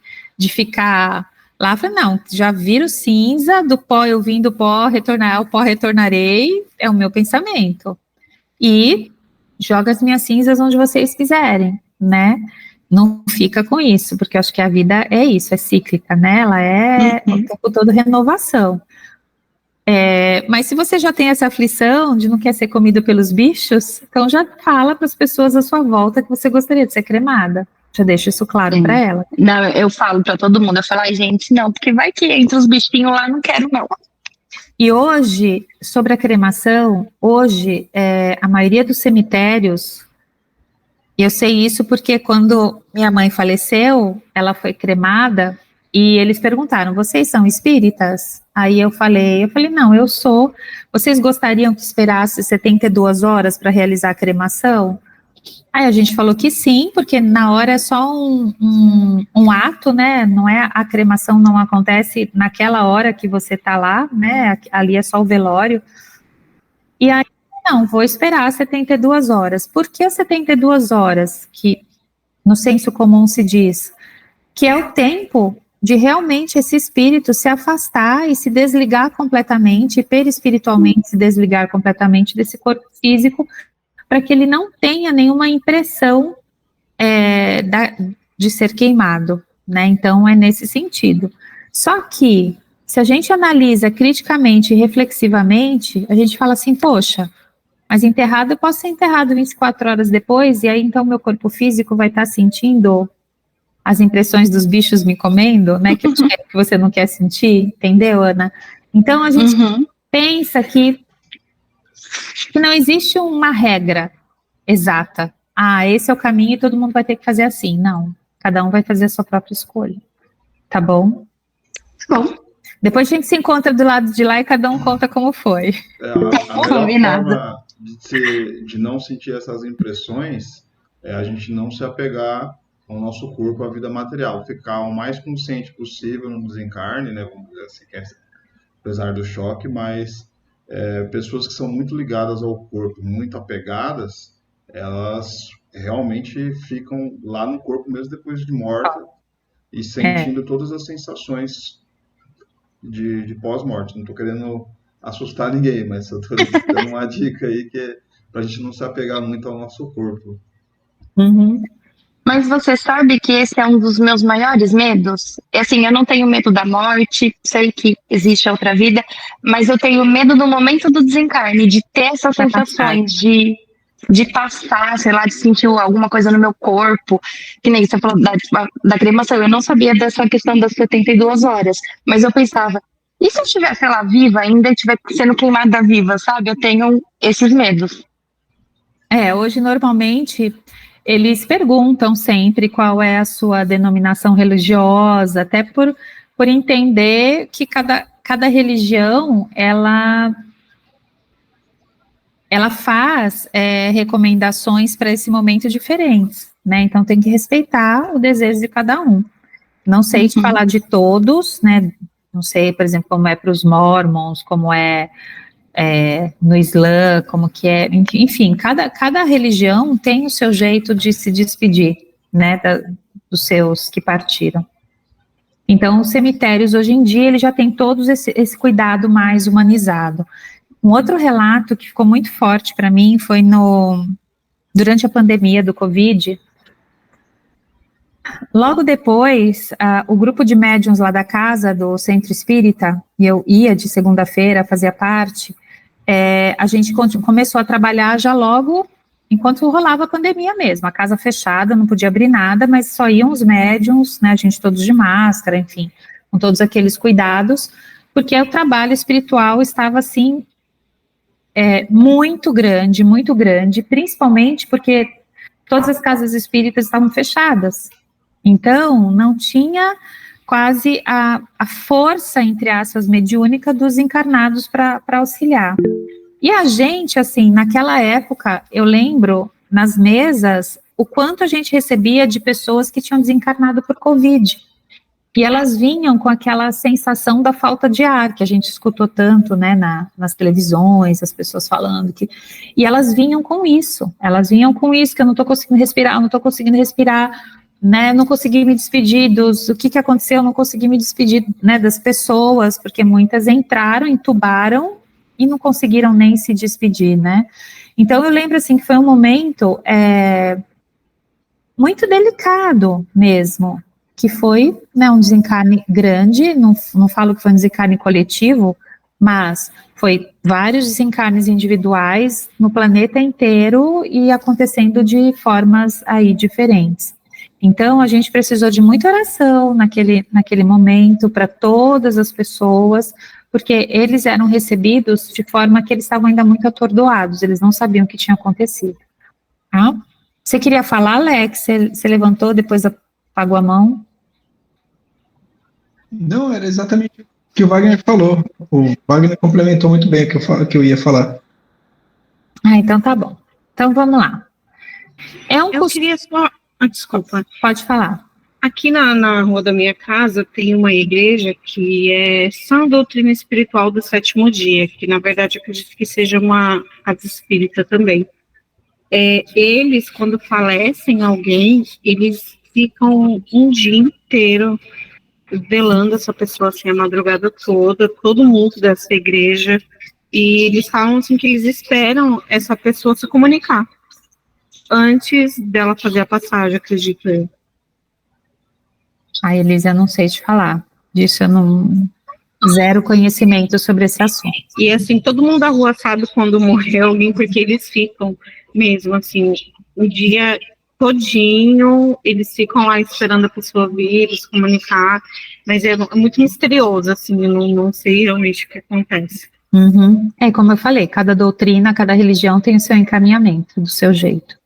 ficar lá, eu falei, não, já viro cinza, do pó eu vim do pó, retornar, ao pó retornarei, é o meu pensamento. E joga as minhas cinzas onde vocês quiserem, né? Não fica com isso, porque eu acho que a vida é isso, é cíclica, né? Ela é o tempo todo renovação. Mas se você já tem essa aflição de não quer ser comido pelos bichos, então já fala para as pessoas à sua volta que você gostaria de ser cremada. Já deixa isso claro para ela. Não, eu falo para todo mundo, eu falo, ai gente, não, porque vai que entre os bichinhos lá, não quero não. E hoje, sobre a cremação, hoje, a maioria dos cemitérios, eu sei isso porque quando minha mãe faleceu, ela foi cremada, e eles perguntaram, vocês são espíritas? Aí eu falei, não, eu sou. Vocês gostariam que esperasse 72 horas para realizar a cremação? Aí a gente falou que sim, porque na hora é só um ato, né? Não é, a cremação não acontece naquela hora que você está lá, né? Ali é só o velório. E aí, não, vou esperar 72 horas. Por que 72 horas? Que no senso comum se diz que é o tempo de realmente esse espírito se afastar e se desligar completamente, perispiritualmente se desligar completamente desse corpo físico, para que ele não tenha nenhuma impressão de ser queimado, né? Então é nesse sentido. Só que, se a gente analisa criticamente e reflexivamente, a gente fala assim, poxa, mas enterrado, eu posso ser enterrado 24 horas depois, e aí então meu corpo físico vai estar sentindo as impressões dos bichos me comendo, né, que você não quer sentir, entendeu, Ana? Então a gente pensa que não existe uma regra exata. Esse é o caminho e todo mundo vai ter que fazer assim. Não, cada um vai fazer a sua própria escolha, tá bom? Bom. Depois a gente se encontra do lado de lá e cada um conta como foi. A melhor forma de não sentir essas impressões é a gente não se apegar ao nosso corpo, à vida material, ficar o mais consciente possível no desencarne, né, vamos dizer assim, apesar do choque, mas pessoas que são muito ligadas ao corpo, muito apegadas, elas realmente ficam lá no corpo mesmo depois de morta e sentindo todas as sensações de pós-morte. Não estou querendo assustar ninguém, mas eu estou dando uma dica aí que é para a gente não se apegar muito ao nosso corpo. Mas você sabe que esse é um dos meus maiores medos? Assim, eu não tenho medo da morte, sei que existe outra vida, mas eu tenho medo do momento do desencarne, de ter essas sensações, de passar, sei lá, de sentir alguma coisa no meu corpo, que nem você falou da cremação, eu não sabia dessa questão das 72 horas, mas eu pensava, e se eu estiver, sei lá, viva ainda e estiver sendo queimada viva, sabe? Eu tenho esses medos. Hoje normalmente eles perguntam sempre qual é a sua denominação religiosa, até por entender que cada religião, ela faz recomendações para esse momento diferentes, né? Então tem que respeitar o desejo de cada um. Não sei te falar de todos, né? Não sei, por exemplo, como é para os mormons, como é no Islã, como que é, enfim, cada religião tem o seu jeito de se despedir, né, dos seus que partiram. Então, os cemitérios, hoje em dia, ele já tem todos esse cuidado mais humanizado. Um outro relato que ficou muito forte para mim foi durante a pandemia do Covid. Logo depois, o grupo de médiuns lá da casa, do Centro Espírita, e eu ia de segunda-feira, fazia parte, a gente começou a trabalhar já logo enquanto rolava a pandemia mesmo, a casa fechada, não podia abrir nada, mas só iam os médiuns, né, a gente todos de máscara, enfim, com todos aqueles cuidados, porque o trabalho espiritual estava assim, muito grande, principalmente porque todas as casas espíritas estavam fechadas, então não tinha quase a força, entre aspas, mediúnica dos encarnados para auxiliar. E a gente, assim, naquela época, eu lembro, nas mesas, o quanto a gente recebia de pessoas que tinham desencarnado por Covid. E elas vinham com aquela sensação da falta de ar, que a gente escutou tanto, né, nas televisões, as pessoas falando e elas vinham com isso, que eu não estou conseguindo respirar, né, não consegui me despedir o que aconteceu, eu não consegui me despedir, né, das pessoas, porque muitas entraram, entubaram, e não conseguiram nem se despedir, né? Então, eu lembro, assim, que foi um momento muito delicado mesmo, que foi, né, um desencarne grande, não falo que foi um desencarne coletivo, mas foi vários desencarnes individuais no planeta inteiro e acontecendo de formas aí diferentes. Então, a gente precisou de muita oração naquele momento para todas as pessoas, porque eles eram recebidos de forma que eles estavam ainda muito atordoados, eles não sabiam o que tinha acontecido. Tá? Você queria falar, Alex? Você levantou, depois apagou a mão? Não, era exatamente o que o Wagner falou. O Wagner complementou muito bem o que eu ia falar. Então tá bom. Então vamos lá. Eu queria só... desculpa. Pode falar. Aqui na rua da minha casa tem uma igreja que é Sã Doutrina Espiritual do Sétimo Dia, que na verdade eu acredito que seja uma casa espírita também. Eles, quando falecem alguém, eles ficam um dia inteiro velando essa pessoa assim a madrugada toda, todo mundo dessa igreja, e eles falam assim que eles esperam essa pessoa se comunicar antes dela fazer a passagem, acredito eu. Elisa, eu não sei te falar. Disso eu não... Zero conhecimento sobre esse assunto. E assim, todo mundo da rua sabe quando morreu alguém, porque eles ficam mesmo, assim, o dia todinho, eles ficam lá esperando a pessoa vir, se comunicar, mas é muito misterioso, assim, eu não sei realmente o que acontece. Uhum. Como eu falei, cada doutrina, cada religião tem o seu encaminhamento, do seu jeito.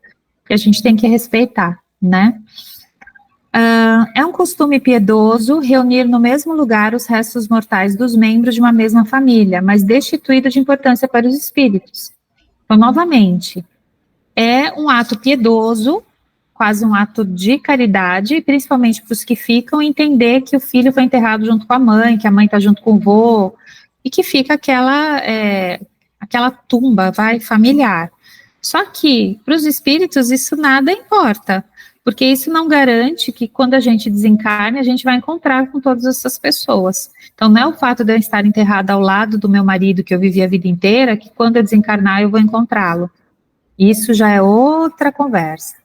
E a gente tem que respeitar, né? É um costume piedoso reunir no mesmo lugar os restos mortais dos membros de uma mesma família, mas destituído de importância para os espíritos. Então, novamente, é um ato piedoso, quase um ato de caridade, principalmente para os que ficam, entender que o filho foi enterrado junto com a mãe, que a mãe está junto com o vô, e que fica aquela tumba, familiar. Só que, para os espíritos, isso nada importa, porque isso não garante que quando a gente desencarne, a gente vai encontrar com todas essas pessoas. Então, não é o fato de eu estar enterrada ao lado do meu marido, que eu vivi a vida inteira, que quando eu desencarnar, eu vou encontrá-lo. Isso já é outra conversa.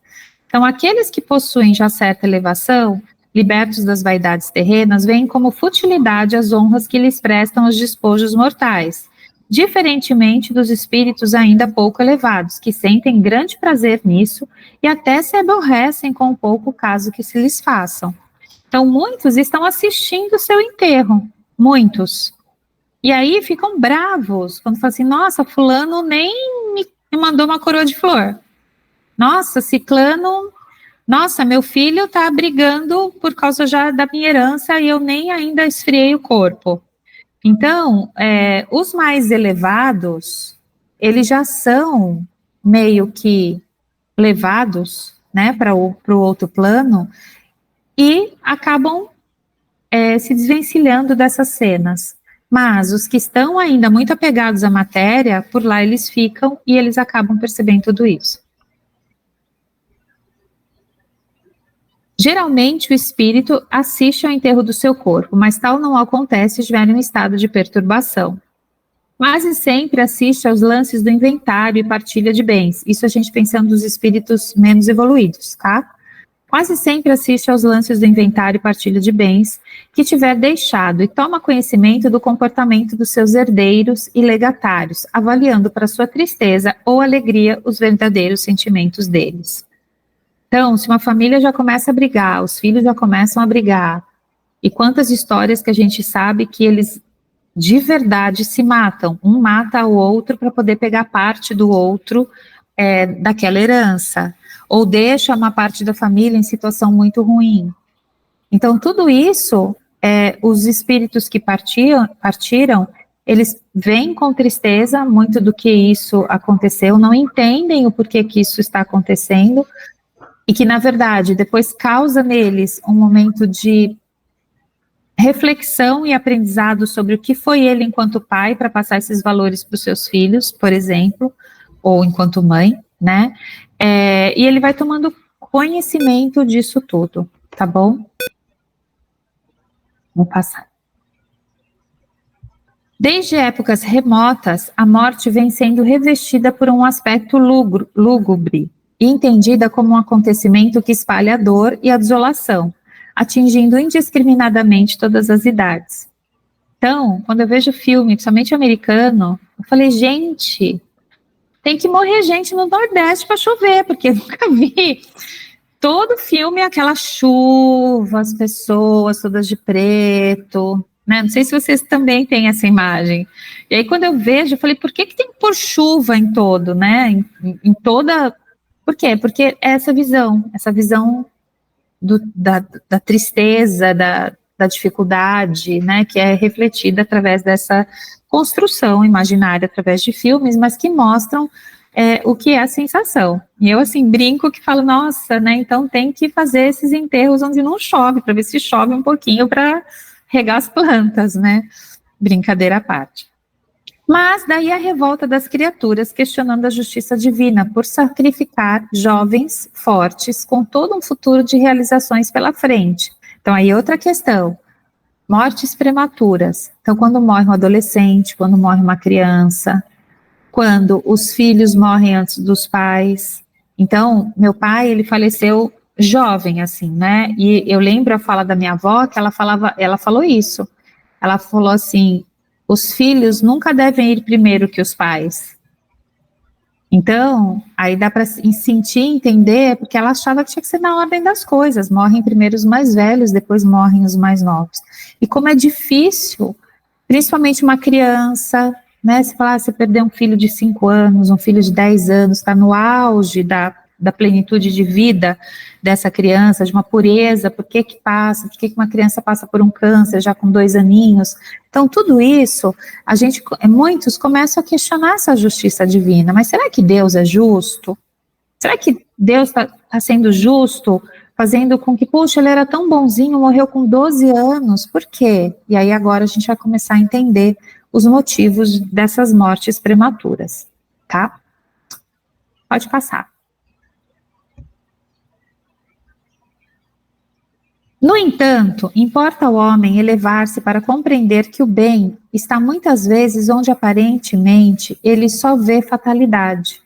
Então, aqueles que possuem já certa elevação, libertos das vaidades terrenas, veem como futilidade as honras que lhes prestam os despojos mortais, diferentemente dos espíritos ainda pouco elevados, que sentem grande prazer nisso e até se aborrecem com o pouco caso que se lhes façam. Então, muitos estão assistindo o seu enterro, muitos. E aí ficam bravos, quando falam assim, nossa, fulano nem me mandou uma coroa de flor. Nossa, ciclano, nossa, meu filho está brigando por causa já da minha herança e eu nem ainda esfriei o corpo. Então, os mais elevados, eles já são meio que levados, né, para o outro plano e acabam se desvencilhando dessas cenas. Mas os que estão ainda muito apegados à matéria, por lá eles ficam e eles acabam percebendo tudo isso. Geralmente, o espírito assiste ao enterro do seu corpo, mas tal não acontece se estiver em um estado de perturbação. Quase sempre assiste aos lances do inventário e partilha de bens. Isso a gente pensando nos espíritos menos evoluídos, tá? Quase sempre assiste aos lances do inventário e partilha de bens que tiver deixado e toma conhecimento do comportamento dos seus herdeiros e legatários, avaliando para sua tristeza ou alegria os verdadeiros sentimentos deles. Então, se uma família já começa a brigar, os filhos já começam a brigar, e quantas histórias que a gente sabe que eles de verdade se matam, um mata o outro para poder pegar parte do outro daquela herança, ou deixa uma parte da família em situação muito ruim. Então, tudo isso os espíritos que partiram, eles veem com tristeza muito do que isso aconteceu, não entendem o porquê que isso está acontecendo, e que, na verdade, depois causa neles um momento de reflexão e aprendizado sobre o que foi ele enquanto pai para passar esses valores para os seus filhos, por exemplo, ou enquanto mãe, né? E ele vai tomando conhecimento disso tudo, tá bom? Vou passar. Desde épocas remotas, a morte vem sendo revestida por um aspecto lúgubre e entendida como um acontecimento que espalha a dor e a desolação, atingindo indiscriminadamente todas as idades. Então, quando eu vejo filme, principalmente americano, eu falei, gente, tem que morrer gente no Nordeste para chover, porque eu nunca vi. Todo filme é aquela chuva, as pessoas todas de preto, né? Não sei se vocês também têm essa imagem. E aí, quando eu vejo, eu falei, por que tem que pôr chuva em todo, né? Em toda... Por quê? Porque é essa visão da tristeza, da dificuldade, né, que é refletida através dessa construção imaginária, através de filmes, mas que mostram o que é a sensação. E eu, assim, brinco que falo, nossa, né, então tem que fazer esses enterros onde não chove, para ver se chove um pouquinho para regar as plantas, né, brincadeira à parte. Mas daí a revolta das criaturas questionando a justiça divina por sacrificar jovens fortes com todo um futuro de realizações pela frente. Então aí outra questão, mortes prematuras. Então quando morre um adolescente, quando morre uma criança, quando os filhos morrem antes dos pais. Então meu pai, ele faleceu jovem assim, né? E eu lembro a fala da minha avó que ela falou isso. Ela falou assim, os filhos nunca devem ir primeiro que os pais. Então, aí dá para sentir, entender, porque ela achava que tinha que ser na ordem das coisas. Morrem primeiro os mais velhos, depois morrem os mais novos. E como é difícil, principalmente uma criança, né? Você fala, você perdeu um filho de 5 anos, um filho de 10 anos, está no auge da plenitude de vida dessa criança, de uma pureza, por que uma criança passa por um câncer já com 2 aninhos. Então, tudo isso, muitos começam a questionar essa justiça divina, mas será que Deus é justo? Será que Deus está sendo justo, fazendo com que, poxa, ele era tão bonzinho, morreu com 12 anos, por quê? E aí agora a gente vai começar a entender os motivos dessas mortes prematuras, tá? Pode passar. No entanto, importa ao homem elevar-se para compreender que o bem está muitas vezes onde aparentemente ele só vê fatalidade.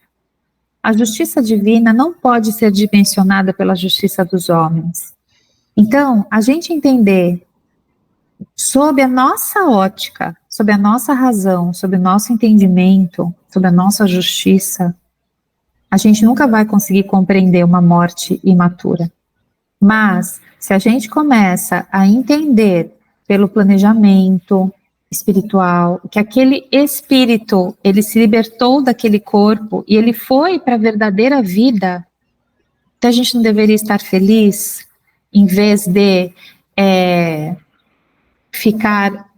A justiça divina não pode ser dimensionada pela justiça dos homens. Então, a gente entender sob a nossa ótica, sob a nossa razão, sob o nosso entendimento, sob a nossa justiça, a gente nunca vai conseguir compreender uma morte imatura. Mas, se a gente começa a entender pelo planejamento espiritual, que aquele espírito, ele se libertou daquele corpo e ele foi para a verdadeira vida, então a gente não deveria estar feliz, em vez de ficar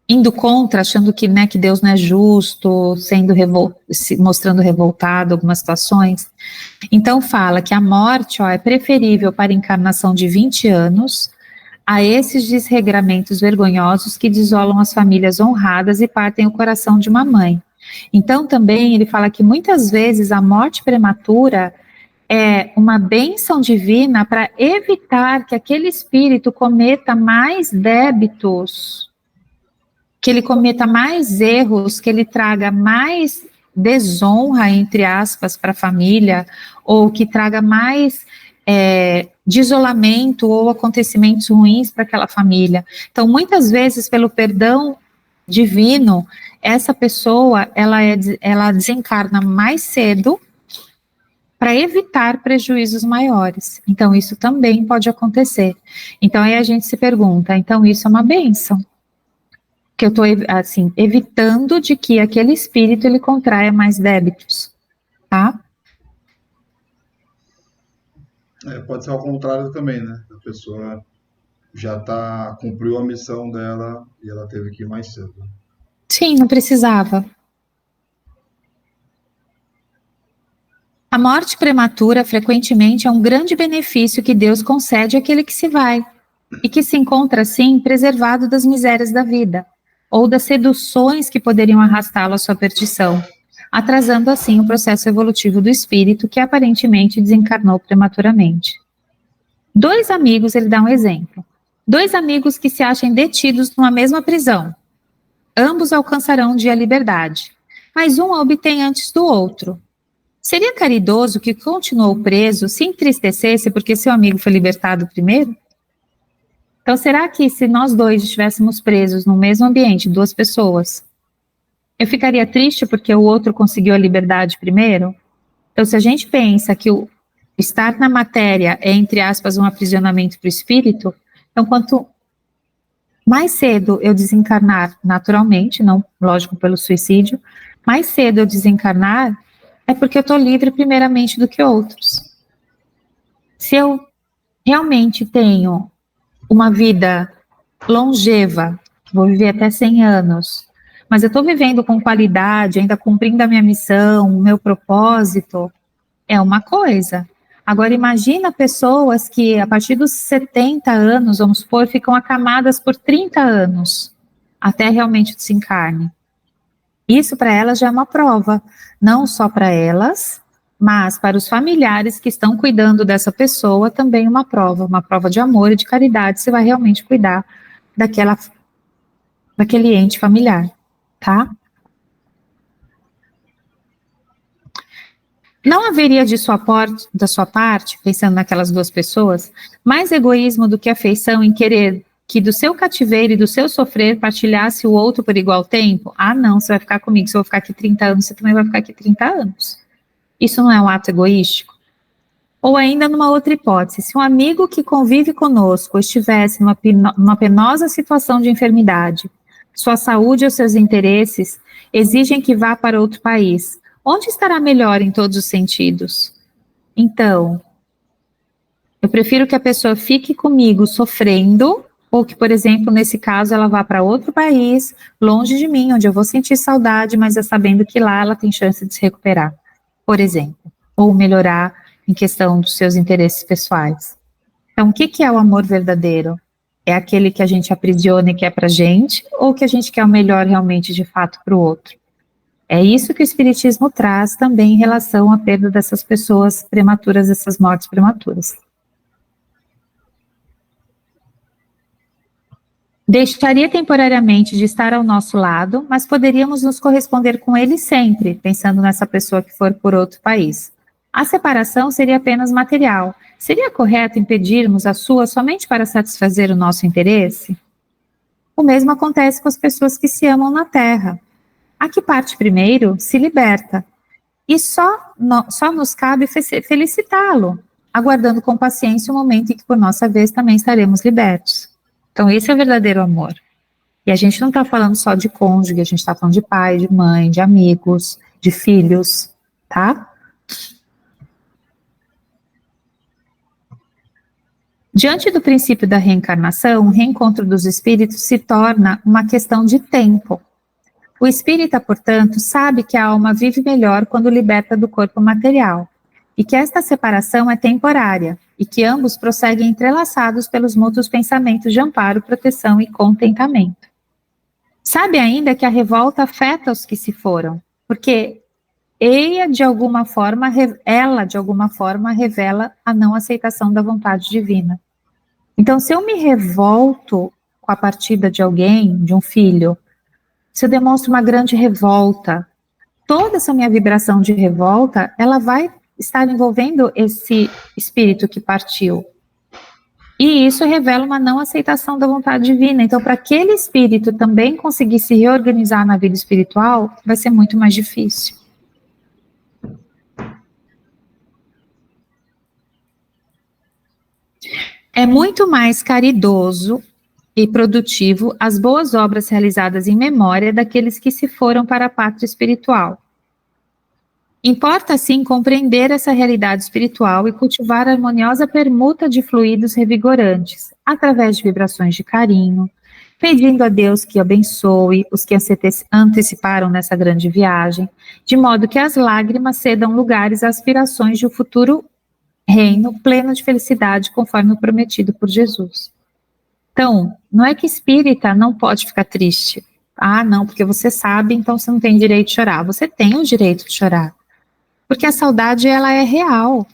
indo contra, achando que, né, que Deus não é justo, se mostrando revoltado em algumas situações. Então fala que a morte é preferível para a encarnação de 20 anos a esses desregramentos vergonhosos que desolam as famílias honradas e partem o coração de uma mãe. Então também ele fala que muitas vezes a morte prematura é uma bênção divina para evitar que aquele espírito cometa mais débitos, que ele cometa mais erros, que ele traga mais desonra, entre aspas, para a família, ou que traga mais isolamento ou acontecimentos ruins para aquela família. Então, muitas vezes, pelo perdão divino, essa pessoa, ela desencarna mais cedo para evitar prejuízos maiores. Então, isso também pode acontecer. Então, aí a gente se pergunta, então isso é uma bênção? Que eu estou, assim, evitando de que aquele espírito, ele contraia mais débitos, tá? Pode ser ao contrário também, né? A pessoa cumpriu a missão dela e ela teve que ir mais cedo. Sim, não precisava. A morte prematura, frequentemente, é um grande benefício que Deus concede àquele que se vai, e que se encontra, assim, preservado das misérias da vida, ou das seduções que poderiam arrastá-lo à sua perdição, atrasando, assim, o processo evolutivo do espírito que aparentemente desencarnou prematuramente. Dois amigos, ele dá um exemplo. Dois amigos que se achem detidos numa mesma prisão. Ambos alcançarão um dia a liberdade, mas um a obtém antes do outro. Seria caridoso que continuou preso se entristecesse porque seu amigo foi libertado primeiro? Então, será que se nós dois estivéssemos presos no mesmo ambiente, duas pessoas, eu ficaria triste porque o outro conseguiu a liberdade primeiro? Então, se a gente pensa que o estar na matéria é, entre aspas, um aprisionamento para o espírito, então quanto mais cedo eu desencarnar naturalmente, não, lógico, pelo suicídio, mais cedo eu desencarnar, é porque eu estou livre primeiramente do que outros. Se eu realmente tenho uma vida longeva, vou viver até 100 anos, mas eu estou vivendo com qualidade, ainda cumprindo a minha missão, o meu propósito, é uma coisa. Agora, imagina pessoas que, a partir dos 70 anos, vamos supor, ficam acamadas por 30 anos, até realmente desencarne. Isso para elas já é uma prova, não só para elas, mas para os familiares que estão cuidando dessa pessoa, também uma prova de amor e de caridade, você vai realmente cuidar daquele ente familiar, tá? Não haveria da sua parte, pensando naquelas duas pessoas, mais egoísmo do que afeição em querer que do seu cativeiro e do seu sofrer partilhasse o outro por igual tempo? Ah, não, você vai ficar comigo, se eu vou ficar aqui 30 anos, você também vai ficar aqui 30 anos. Isso não é um ato egoístico? Ou ainda numa outra hipótese, se um amigo que convive conosco estivesse numa penosa situação de enfermidade, sua saúde ou seus interesses exigem que vá para outro país, onde estará melhor em todos os sentidos? Então, eu prefiro que a pessoa fique comigo sofrendo, ou que, por exemplo, nesse caso, ela vá para outro país, longe de mim, onde eu vou sentir saudade, mas é sabendo que lá ela tem chance de se recuperar, por exemplo, ou melhorar em questão dos seus interesses pessoais. Então, o que é o amor verdadeiro? É aquele que a gente aprisiona e quer pra gente, ou que a gente quer o melhor realmente de fato para o outro? É isso que o Espiritismo traz também em relação à perda dessas pessoas prematuras, dessas mortes prematuras. Deixaria temporariamente de estar ao nosso lado, mas poderíamos nos corresponder com ele sempre, pensando nessa pessoa que for por outro país. A separação seria apenas material. Seria correto impedirmos a sua somente para satisfazer o nosso interesse? O mesmo acontece com as pessoas que se amam na Terra. A que parte primeiro se liberta. E só nos cabe felicitá-lo, aguardando com paciência o momento em que, por nossa vez, também estaremos libertos. Então, esse é o verdadeiro amor. E a gente não está falando só de cônjuge, a gente está falando de pai, de mãe, de amigos, de filhos, tá? Diante do princípio da reencarnação, o reencontro dos espíritos se torna uma questão de tempo. O espírita, portanto, sabe que a alma vive melhor quando liberta do corpo material, e que esta separação é temporária, e que ambos prosseguem entrelaçados pelos mútuos pensamentos de amparo, proteção e contentamento. Sabe ainda que a revolta afeta os que se foram, porque ela, de alguma forma, revela a não aceitação da vontade divina. Então, se eu me revolto com a partida de alguém, de um filho, se eu demonstro uma grande revolta, toda essa minha vibração de revolta, ela vai estar envolvendo esse espírito que partiu. E isso revela uma não aceitação da vontade divina. Então, para aquele espírito também conseguir se reorganizar na vida espiritual, vai ser muito mais difícil. É muito mais caridoso e produtivo as boas obras realizadas em memória daqueles que se foram para a pátria espiritual. Importa, assim, compreender essa realidade espiritual e cultivar a harmoniosa permuta de fluidos revigorantes, através de vibrações de carinho, pedindo a Deus que abençoe os que anteciparam nessa grande viagem, de modo que as lágrimas cedam lugares às aspirações de um futuro reino pleno de felicidade, conforme o prometido por Jesus. Então, não é que espírita não pode ficar triste. Ah, não, porque você sabe, então você não tem direito de chorar. Você tem o direito de chorar. Porque a saudade, ela é real,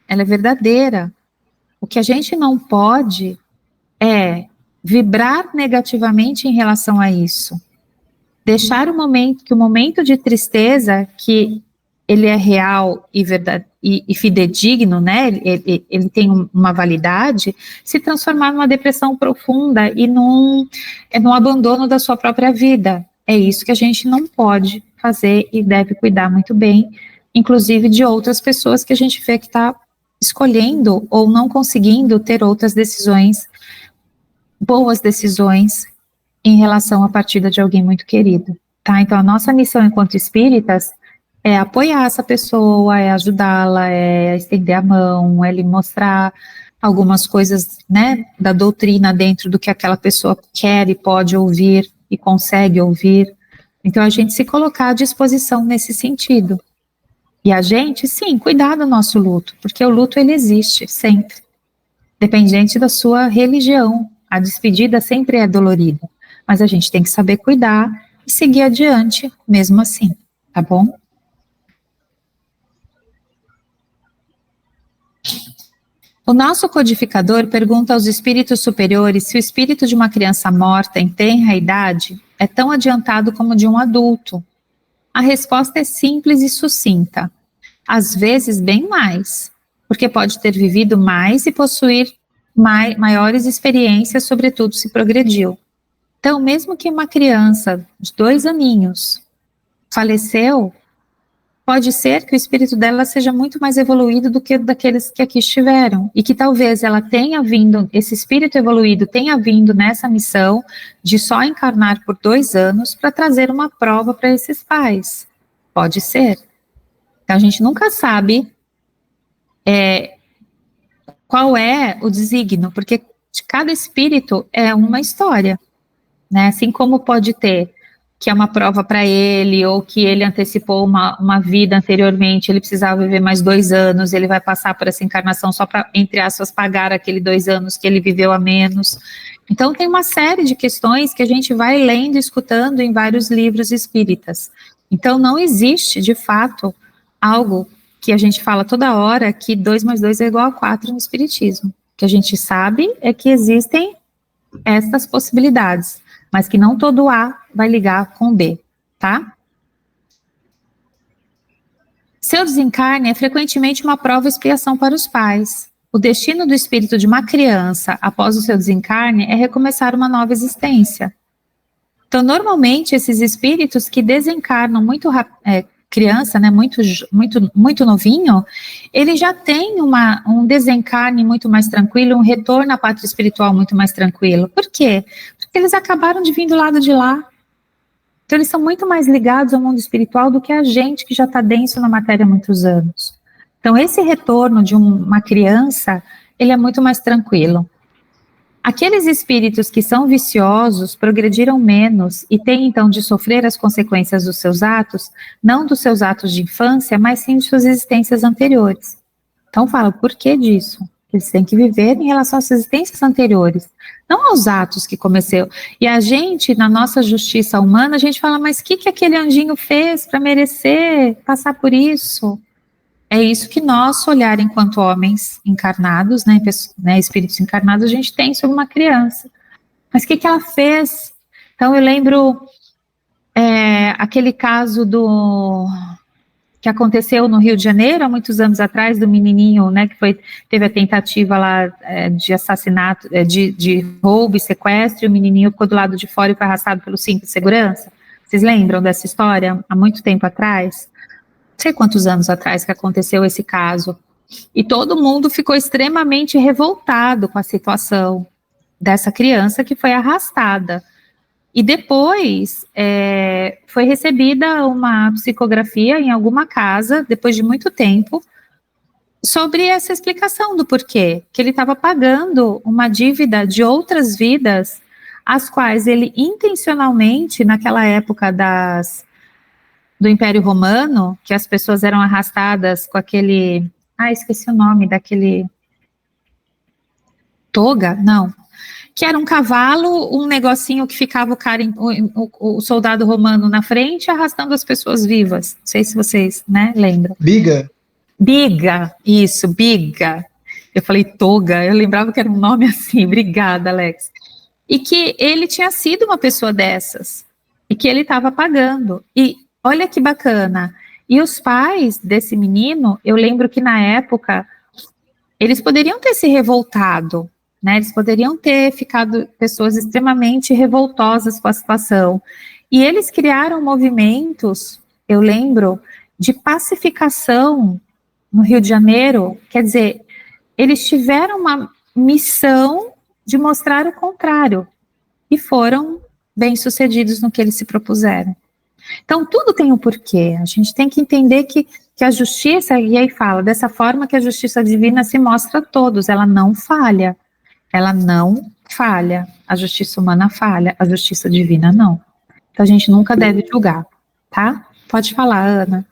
ela é verdadeira. O que a gente não pode é vibrar negativamente em relação a isso. Deixar o momento de tristeza, que ele é real e verdade, e fidedigno, né? Ele tem uma validade, se transformar numa depressão profunda e num abandono da sua própria vida. É isso que a gente não pode fazer e deve cuidar muito bem, inclusive de outras pessoas que a gente vê que está escolhendo ou não conseguindo ter outras decisões, boas decisões, em relação à partida de alguém muito querido, tá? Então, a nossa missão enquanto espíritas é apoiar essa pessoa, é ajudá-la, é estender a mão, é lhe mostrar algumas coisas, né, da doutrina dentro do que aquela pessoa quer e pode ouvir e consegue ouvir. Então, a gente se colocar à disposição nesse sentido. E a gente, sim, cuidar do nosso luto, porque o luto, ele existe sempre, dependente da sua religião. A despedida sempre é dolorida, mas a gente tem que saber cuidar e seguir adiante, mesmo assim, tá bom? O nosso codificador pergunta aos espíritos superiores se o espírito de uma criança morta em tenra idade é tão adiantado como de um adulto. A resposta é simples e sucinta. Às vezes, bem mais, porque pode ter vivido mais e possuir maiores experiências, sobretudo se progrediu. Então, mesmo que uma criança de 2 aninhos faleceu, pode ser que o espírito dela seja muito mais evoluído do que daqueles que aqui estiveram, e que talvez ela tenha vindo, esse espírito evoluído tenha vindo nessa missão de só encarnar por 2 anos para trazer uma prova para esses pais. Pode ser. Então, a gente nunca sabe qual é o desígnio, porque de cada espírito é uma história, né? Assim como pode ter que é uma prova para ele, ou que ele antecipou uma vida anteriormente, ele precisava viver mais 2 anos, ele vai passar por essa encarnação só para, entre aspas, pagar aquele 2 anos que ele viveu a menos. Então, tem uma série de questões que a gente vai lendo e escutando em vários livros espíritas. Então, não existe, de fato, algo que a gente fala toda hora, que 2 mais 2 é igual a 4 no espiritismo. O que a gente sabe é que existem essas possibilidades, mas que não todo A vai ligar com B, tá? Seu desencarne é frequentemente uma prova e expiação para os pais. O destino do espírito de uma criança após o seu desencarne é recomeçar uma nova existência. Então, normalmente, esses espíritos que desencarnam muito criança, né, muito novinho, ele já tem um desencarne muito mais tranquilo, um retorno à pátria espiritual muito mais tranquilo. Por quê? Porque eles acabaram de vir do lado de lá. Então, eles são muito mais ligados ao mundo espiritual do que a gente que já está denso na matéria há muitos anos. Então, esse retorno de uma criança, ele é muito mais tranquilo. Aqueles espíritos que são viciosos progrediram menos e têm, então, de sofrer as consequências dos seus atos, não dos seus atos de infância, mas sim de suas existências anteriores. Então, fala, por que disso? Eles têm que viver em relação às existências anteriores, não aos atos que cometeu. E a gente, na nossa justiça humana, a gente fala, mas o que aquele anjinho fez para merecer passar por isso? É isso que nosso olhar enquanto homens encarnados, né, espíritos encarnados, a gente tem sobre uma criança. Mas o que ela fez? Então, eu lembro aquele caso que aconteceu no Rio de Janeiro, há muitos anos atrás, do menininho, né, que teve a tentativa lá de assassinato, de roubo e sequestro, e o menininho ficou do lado de fora e foi arrastado pelo cinto de segurança. Vocês lembram dessa história? Há muito tempo atrás? Não sei quantos anos atrás que aconteceu esse caso, e todo mundo ficou extremamente revoltado com a situação dessa criança que foi arrastada. E depois foi recebida uma psicografia em alguma casa, depois de muito tempo, sobre essa explicação do porquê, que ele estava pagando uma dívida de outras vidas, as quais ele intencionalmente, naquela época do Império Romano, que as pessoas eram arrastadas com aquele, esqueci o nome daquele, toga? Não. Que era um cavalo, um negocinho que ficava o soldado romano na frente, arrastando as pessoas vivas. Não sei se vocês, lembram. Biga. Biga, isso, biga. Eu falei toga, eu lembrava que era um nome assim. Obrigada, Alex. E que ele tinha sido uma pessoa dessas, e que ele estava pagando. E olha que bacana. E os pais desse menino, eu lembro que na época, eles poderiam ter se revoltado, eles poderiam ter ficado pessoas extremamente revoltosas com a situação. E eles criaram movimentos, eu lembro, de pacificação no Rio de Janeiro. Quer dizer, eles tiveram uma missão de mostrar o contrário e foram bem-sucedidos no que eles se propuseram. Então, tudo tem um porquê. A gente tem que entender que a justiça, e aí fala, dessa forma que a justiça divina se mostra a todos, ela não falha. Ela não falha. A justiça humana falha, a justiça divina não. Então, a gente nunca deve julgar, tá? Pode falar, Ana.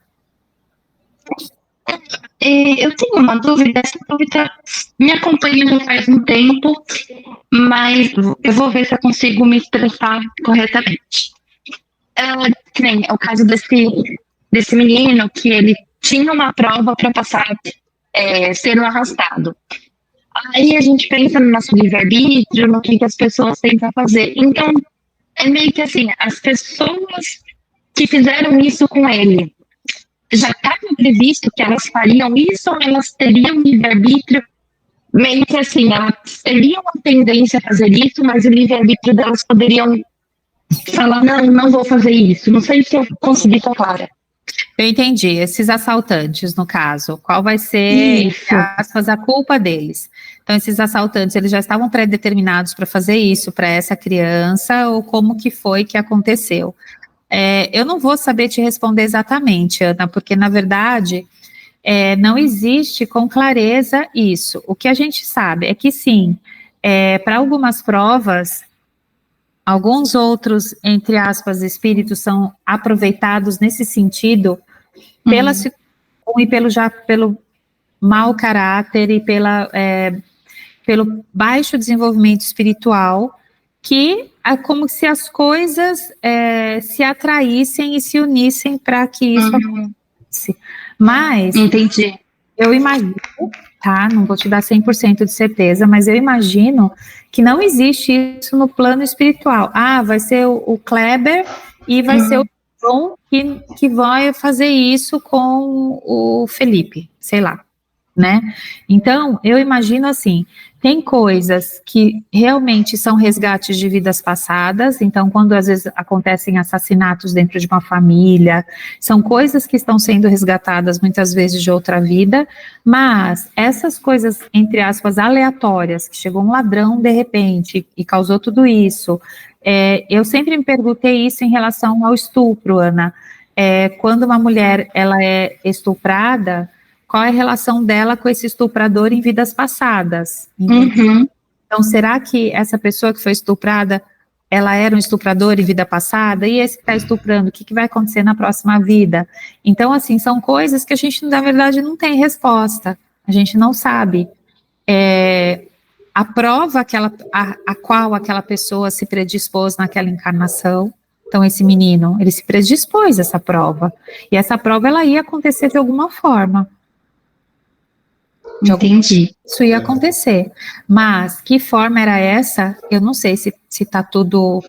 Eu tenho uma dúvida, essa dúvida me acompanha já faz um tempo, mas eu vou ver se eu consigo me expressar corretamente. Que nem o caso desse menino, que ele tinha uma prova para passar, ser um arrastado. Aí a gente pensa no nosso livre-arbítrio, no que as pessoas tentam fazer. Então, é meio que assim, as pessoas que fizeram isso com ele, já estava previsto que elas fariam isso, ou elas teriam livre-arbítrio, meio que assim, elas teriam a tendência a fazer isso, mas o livre-arbítrio delas poderiam falar, não vou fazer isso. Não sei se eu consegui ser clara. Eu entendi. Esses assaltantes, no caso, qual vai ser, entre aspas, a culpa deles? Então, esses assaltantes, eles já estavam pré-determinados para fazer isso para essa criança, ou como que foi que aconteceu? Eu não vou saber te responder exatamente, Ana, porque, na verdade, não existe com clareza isso. O que a gente sabe é que, sim, para algumas provas, alguns outros, entre aspas, espíritos são aproveitados nesse sentido pelo mau caráter e pelo baixo desenvolvimento espiritual, que é como se as coisas se atraíssem e se unissem para que isso acontecesse. Mas, entendi. Eu imagino, tá? Não vou te dar 100% de certeza, mas eu imagino que não existe isso no plano espiritual. Vai ser o Kleber e vai ser o João que vai fazer isso com o Felipe, sei lá, Então, eu imagino assim, tem coisas que realmente são resgates de vidas passadas, então quando às vezes acontecem assassinatos dentro de uma família, são coisas que estão sendo resgatadas muitas vezes de outra vida, mas essas coisas, entre aspas, aleatórias, que chegou um ladrão de repente e causou tudo isso, eu sempre me perguntei isso em relação ao estupro, Ana. Quando uma mulher ela é estuprada, qual é a relação dela com esse estuprador em vidas passadas? Então, será que essa pessoa que foi estuprada, ela era um estuprador em vida passada? E esse que está estuprando, o que vai acontecer na próxima vida? Então, assim, são coisas que a gente, na verdade, não tem resposta. A gente não sabe. A prova a qual aquela pessoa se predispôs naquela encarnação. Então, esse menino, ele se predispôs a essa prova. E essa prova, ela ia acontecer de alguma forma. Entendi. Isso ia acontecer, mas que forma era essa? Eu não sei se está tudo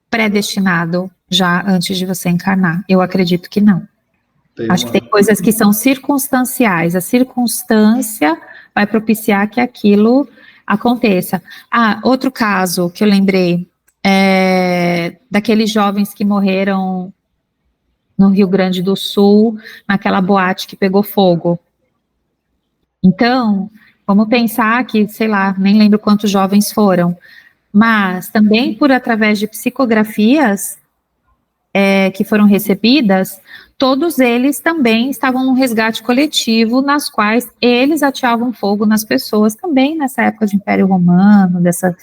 predestinado já antes de você encarnar. Eu acredito que não. Acho que tem coisas que são circunstanciais. A circunstância vai propiciar que aquilo aconteça. Outro caso que eu lembrei daqueles jovens que morreram no Rio Grande do Sul, naquela boate que pegou fogo. Então, vamos pensar que, sei lá, nem lembro quantos jovens foram, mas também por através de psicografias que foram recebidas, todos eles também estavam num resgate coletivo, nas quais eles ateavam fogo nas pessoas, também nessa época de Império Romano, nessa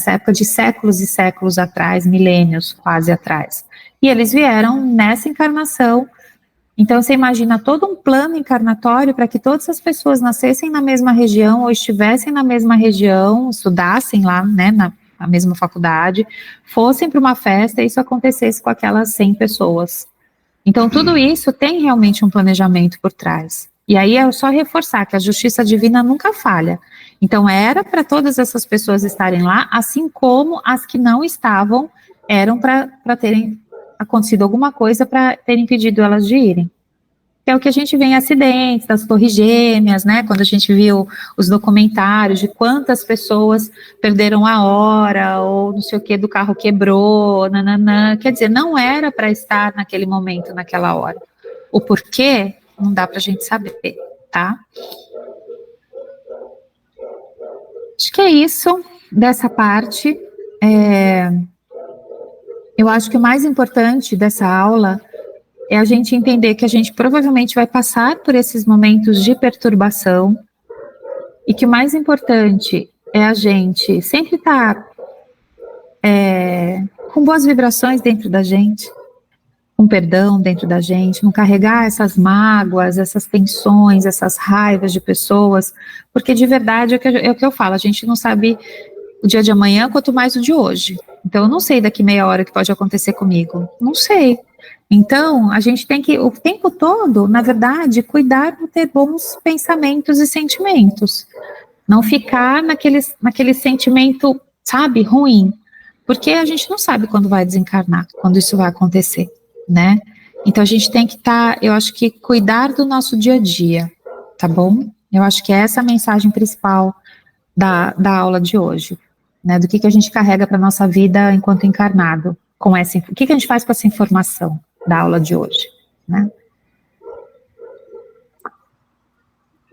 época de séculos e séculos atrás, milênios quase atrás. E eles vieram nessa encarnação. Então, você imagina todo um plano encarnatório para que todas as pessoas nascessem na mesma região ou estivessem na mesma região, estudassem lá, né, na mesma faculdade, fossem para uma festa e isso acontecesse com aquelas 100 pessoas. Então, tudo isso tem realmente um planejamento por trás. E aí é só reforçar que a justiça divina nunca falha. Então, era para todas essas pessoas estarem lá, assim como as que não estavam, eram para terem acontecido alguma coisa para ter impedido elas de irem. É o que a gente vê em acidentes, das torres gêmeas, né, quando a gente viu os documentários de quantas pessoas perderam a hora, ou não sei o que, do carro quebrou, nananã, quer dizer, não era para estar naquele momento, naquela hora. O porquê, não dá para a gente saber, tá? Acho que é isso, dessa parte. Eu acho que o mais importante dessa aula é a gente entender que a gente provavelmente vai passar por esses momentos de perturbação e que o mais importante é a gente sempre estar com boas vibrações dentro da gente, com perdão dentro da gente, não carregar essas mágoas, essas tensões, essas raivas de pessoas, porque de verdade é o que eu falo, a gente não sabe o dia de amanhã, quanto mais o de hoje. Então, eu não sei daqui meia hora o que pode acontecer comigo. Não sei. Então, a gente tem que, o tempo todo, na verdade, cuidar de ter bons pensamentos e sentimentos. Não ficar naquele sentimento, sabe, ruim. Porque a gente não sabe quando vai desencarnar, quando isso vai acontecer, né? Então, a gente tem que estar, eu acho que, cuidar do nosso dia a dia, tá bom? Eu acho que essa é a mensagem principal da aula de hoje, né, do que a gente carrega para a nossa vida enquanto encarnado, o que a gente faz com essa informação da aula de hoje, né?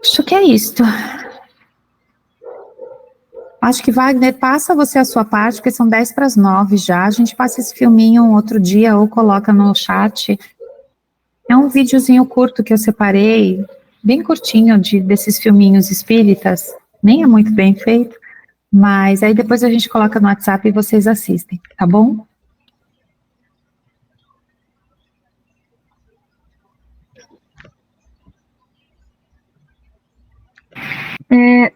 Acho que é isto. Acho que, Wagner, passa você a sua parte, porque são 10:50 já, a gente passa esse filminho um outro dia, ou coloca no chat. É um videozinho curto que eu separei, bem curtinho, desses filminhos espíritas, nem é muito bem feito, mas aí depois a gente coloca no WhatsApp e vocês assistem, tá bom?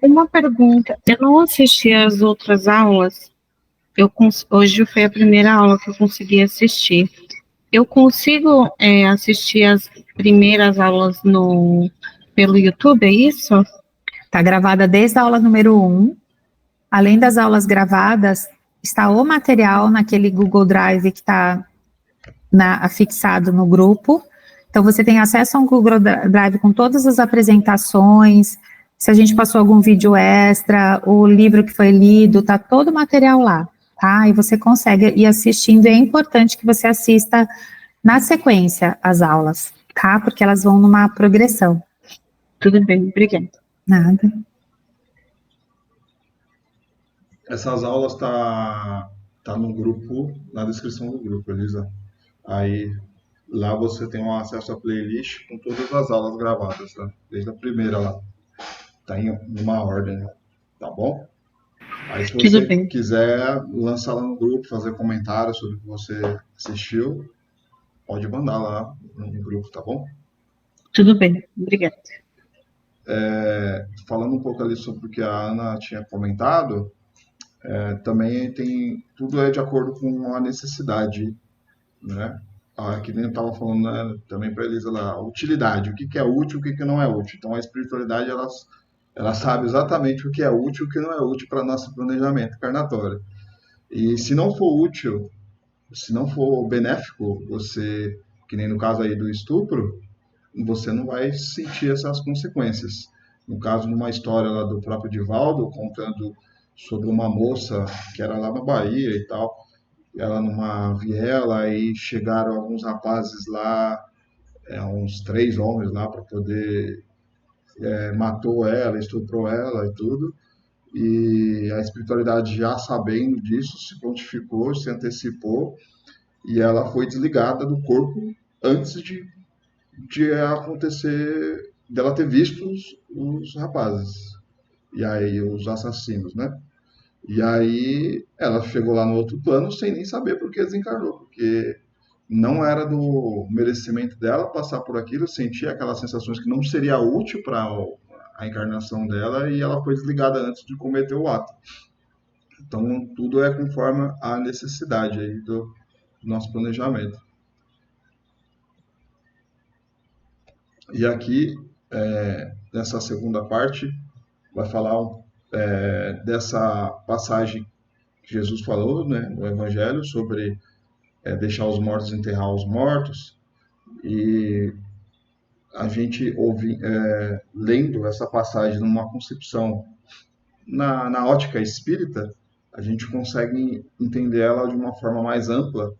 Uma pergunta, eu não assisti as outras aulas, hoje foi a primeira aula que eu consegui assistir. Eu consigo assistir as primeiras aulas pelo YouTube, é isso? Tá gravada desde a aula número 1, além das aulas gravadas, está o material naquele Google Drive que está afixado no grupo. Então, você tem acesso a um Google Drive com todas as apresentações, se a gente passou algum vídeo extra, o livro que foi lido, tá todo o material lá, tá? E você consegue ir assistindo, e é importante que você assista na sequência as aulas, tá? Porque elas vão numa progressão. Tudo bem, obrigada. Nada. Essas aulas tá no grupo, na descrição do grupo, Elisa. Aí lá você tem um acesso à playlist com todas as aulas gravadas, tá? Desde a primeira lá. Tá em uma ordem, tá bom? Aí se você quiser lançar lá no grupo, fazer comentários sobre o que você assistiu, pode mandar lá no grupo, tá bom? Tudo bem, obrigada. Falando um pouco ali sobre o que a Ana tinha comentado, também tudo é de acordo com a necessidade, né? Que nem eu estava falando, né, também para Elisa lá, a utilidade, o que é útil, o que não é útil. Então a espiritualidade, ela sabe exatamente o que é útil e o que não é útil para nosso planejamento encarnatório. E se não for útil, se não for benéfico, que nem no caso aí do estupro, você não vai sentir essas consequências. No caso, numa história lá do próprio Divaldo, contando sobre uma moça que era lá na Bahia e tal, ela numa viela, e chegaram alguns rapazes lá, uns 3 homens lá para poder... matou ela, estuprou ela e tudo. e a espiritualidade, já sabendo disso, se prontificou, se antecipou, e ela foi desligada do corpo antes de acontecer, dela ter visto os rapazes, e aí os assassinos, né? E aí ela chegou lá no outro plano sem nem saber por que desencarnou, porque não era do merecimento dela passar por aquilo, sentir aquelas sensações que não seria útil para a encarnação dela, e ela foi desligada antes de cometer o ato. Então tudo é conforme a necessidade aí do nosso planejamento. E aqui, nessa segunda parte, vai falar dessa passagem que Jesus falou, né, no Evangelho, sobre deixar os mortos enterrar os mortos. E a gente lendo essa passagem numa concepção na ótica espírita, a gente consegue entender ela de uma forma mais ampla,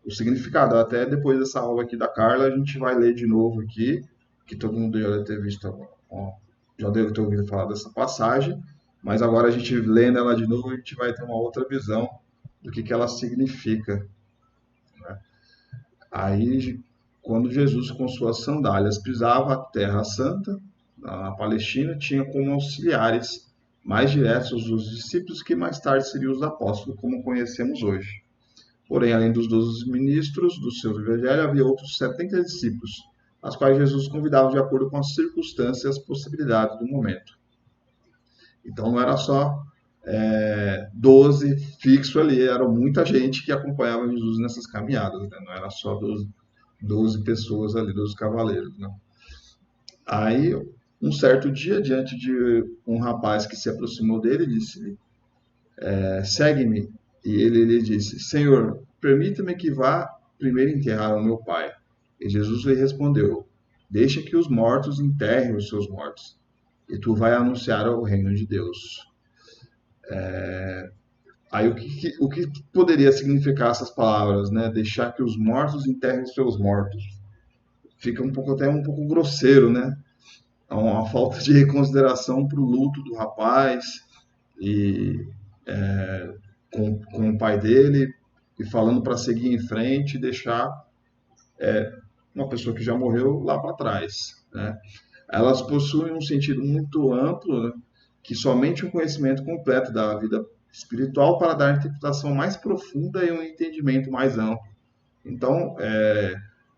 o significado. Até depois dessa aula aqui da Carla, a gente vai ler de novo aqui, que todo mundo já deve ter visto, já deve ter ouvido falar dessa passagem, mas agora a gente lendo ela de novo, a gente vai ter uma outra visão do que ela significa. Aí, quando Jesus, com suas sandálias, pisava a Terra Santa, na Palestina, tinha como auxiliares mais diretos os discípulos, que mais tarde seriam os apóstolos, como conhecemos hoje. Porém, além dos 12 ministros do seu evangelho, havia outros 70 discípulos, as quais Jesus convidava de acordo com as circunstâncias e as possibilidades do momento. Então, não era só 12 fixo ali, era muita gente que acompanhava Jesus nessas caminhadas, né? Não era só 12 pessoas ali, 12 cavaleiros, né? Aí, um certo dia, diante de um rapaz que se aproximou dele, disse-lhe, segue-me. E ele lhe disse, Senhor, permita-me que vá primeiro enterrar o meu pai. E Jesus lhe respondeu, deixa que os mortos enterrem os seus mortos, e tu vai anunciar o reino de Deus. Aí o que poderia significar essas palavras, né? Deixar que os mortos enterrem os seus mortos. Fica até um pouco grosseiro, né? É uma falta de consideração para o luto do rapaz e com o pai dele, e falando para seguir em frente e deixar uma pessoa que já morreu lá para trás, né? Elas possuem um sentido muito amplo, né? Que somente um conhecimento completo da vida espiritual para dar interpretação mais profunda e um entendimento mais amplo. Então,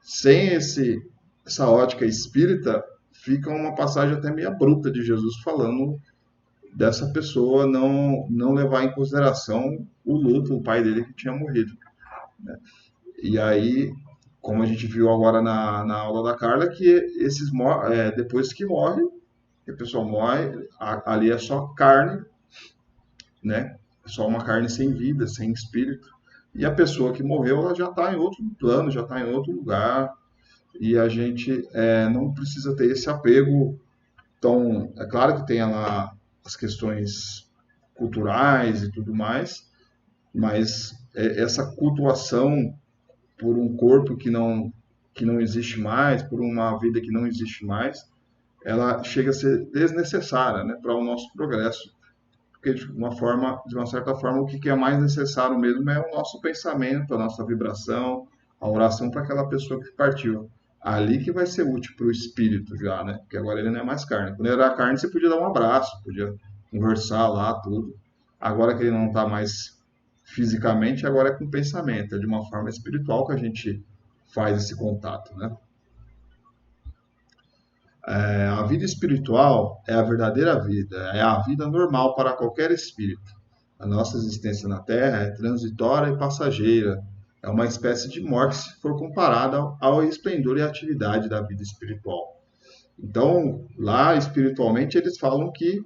sem essa ótica espírita, fica uma passagem até meio abrupta de Jesus falando dessa pessoa não levar em consideração o luto, o pai dele que tinha morrido, né? E aí, como a gente viu agora na aula da Carla, que depois que morre, a pessoa morre, ali é só carne, né? É só uma carne sem vida, sem espírito. E a pessoa que morreu, ela já está em outro plano, já está em outro lugar. E a gente não precisa ter esse apego. Então, é claro que tem lá as questões culturais e tudo mais, mas essa cultuação por um corpo que não existe mais, por uma vida que não existe mais, ela chega a ser desnecessária, né, para o nosso progresso. Porque, de uma certa forma, o que é mais necessário mesmo é o nosso pensamento, a nossa vibração, a oração para aquela pessoa que partiu. Ali que vai ser útil para o espírito já, né? Porque agora ele não é mais carne. Quando ele era carne, você podia dar um abraço, podia conversar lá, tudo. Agora que ele não está mais fisicamente, agora é com o pensamento. É de uma forma espiritual que a gente faz esse contato, né? A vida espiritual é a verdadeira vida, é a vida normal para qualquer espírito. A nossa existência na Terra é transitória e passageira. É uma espécie de morte se for comparada ao esplendor e atividade da vida espiritual. Então, lá espiritualmente, eles falam que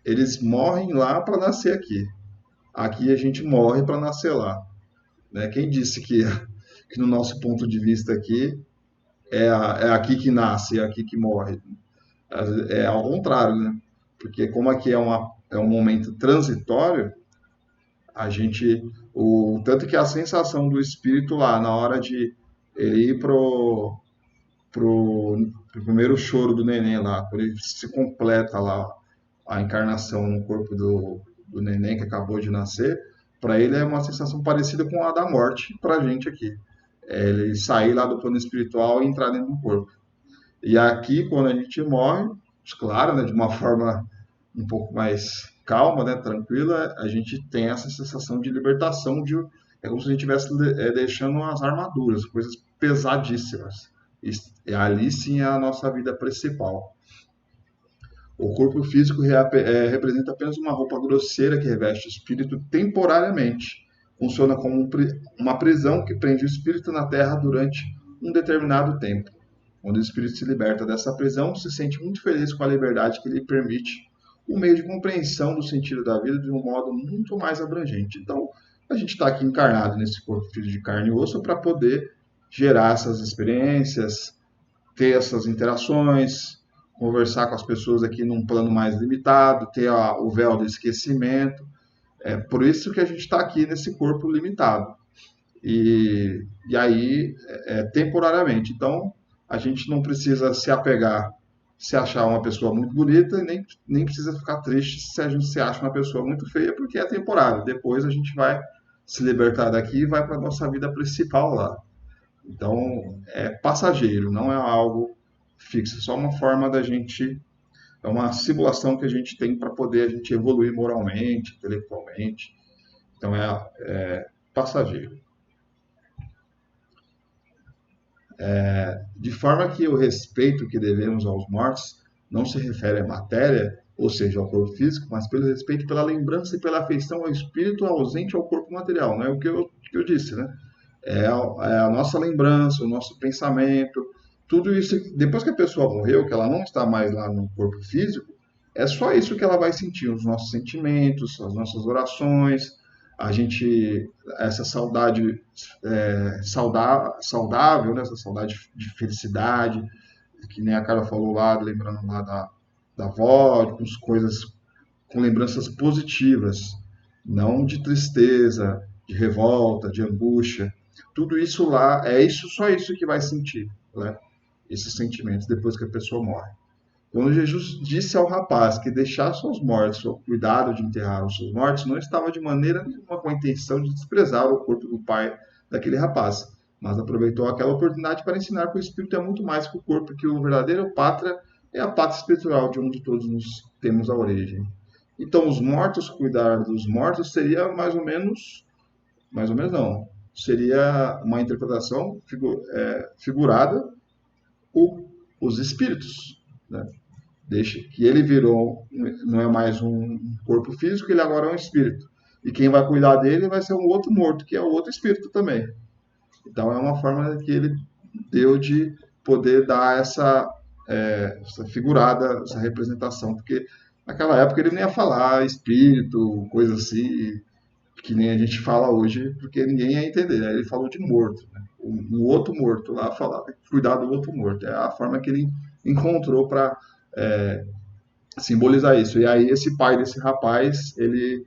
eles morrem lá para nascer aqui. Aqui a gente morre para nascer lá, né? Quem disse que no nosso ponto de vista aqui é aqui que nasce, é aqui que morre? É ao contrário, né? Porque como aqui é um momento transitório, tanto que a sensação do espírito lá, na hora de ele ir pro primeiro choro do neném lá, quando ele se completa lá a encarnação no corpo do neném que acabou de nascer, para ele é uma sensação parecida com a da morte para a gente aqui. É ele sair lá do plano espiritual e entrar dentro do corpo. E aqui, quando a gente morre, claro, né, de uma forma um pouco mais calma, né, tranquila, a gente tem essa sensação de libertação, é como se a gente estivesse deixando as armaduras, coisas pesadíssimas. E ali sim é a nossa vida principal. O corpo físico representa apenas uma roupa grosseira que reveste o espírito temporariamente. Funciona como uma prisão que prende o espírito na terra durante um determinado tempo. Quando o espírito se liberta dessa prisão, se sente muito feliz com a liberdade que lhe permite um meio de compreensão do sentido da vida de um modo muito mais abrangente. Então, a gente está aqui encarnado nesse corpo físico de carne e osso para poder gerar essas experiências, ter essas interações, conversar com as pessoas aqui num plano mais limitado, ter o véu do esquecimento. É por isso que a gente está aqui nesse corpo limitado. E aí, temporariamente. Então, a gente não precisa se apegar, se achar uma pessoa muito bonita, e nem precisa ficar triste se a gente se acha uma pessoa muito feia, porque é temporário. Depois a gente vai se libertar daqui e vai para a nossa vida principal lá. Então, é passageiro, não é algo fixo, é só uma forma da gente, é uma simulação que a gente tem para poder a gente evoluir moralmente, intelectualmente. Então, é passageiro. De forma que o respeito que devemos aos mortos não se refere à matéria, ou seja, ao corpo físico, mas pelo respeito pela lembrança e pela afeição ao espírito ausente ao corpo material. Não é o que eu disse, né? É a nossa lembrança, o nosso pensamento, tudo isso. Depois que a pessoa morreu, que ela não está mais lá no corpo físico, é só isso que ela vai sentir, os nossos sentimentos, as nossas orações, essa saudade saudável, né? Essa saudade de felicidade, que nem a Carla falou lá, lembrando lá da avó, com lembranças positivas, não de tristeza, de revolta, de angústia. Tudo isso lá, só isso que vai sentir, né? Esses sentimentos depois que a pessoa morre. Quando Jesus disse ao rapaz que deixasse os mortos o cuidado de enterrar os seus mortos, não estava de maneira nenhuma com a intenção de desprezar o corpo do pai daquele rapaz, mas aproveitou aquela oportunidade para ensinar que o espírito é muito mais que o corpo, que o verdadeiro pátria é a pátria espiritual de onde todos nós temos a origem. Então, os mortos, cuidar dos mortos seria mais ou menos não, seria uma interpretação figurada, os espíritos, né? Deixa que ele virou, não é mais um corpo físico, ele agora é um espírito. E quem vai cuidar dele vai ser um outro morto, que é o outro espírito também. Então é uma forma que ele deu de poder dar essa figurada, essa representação, porque naquela época ele não ia falar espírito, coisa assim, que nem a gente fala hoje, porque ninguém ia entender. Aí ele falou de morto, né? Um outro morto lá, cuidar do outro morto. É a forma que ele encontrou para simbolizar isso. E aí esse pai desse rapaz, ele,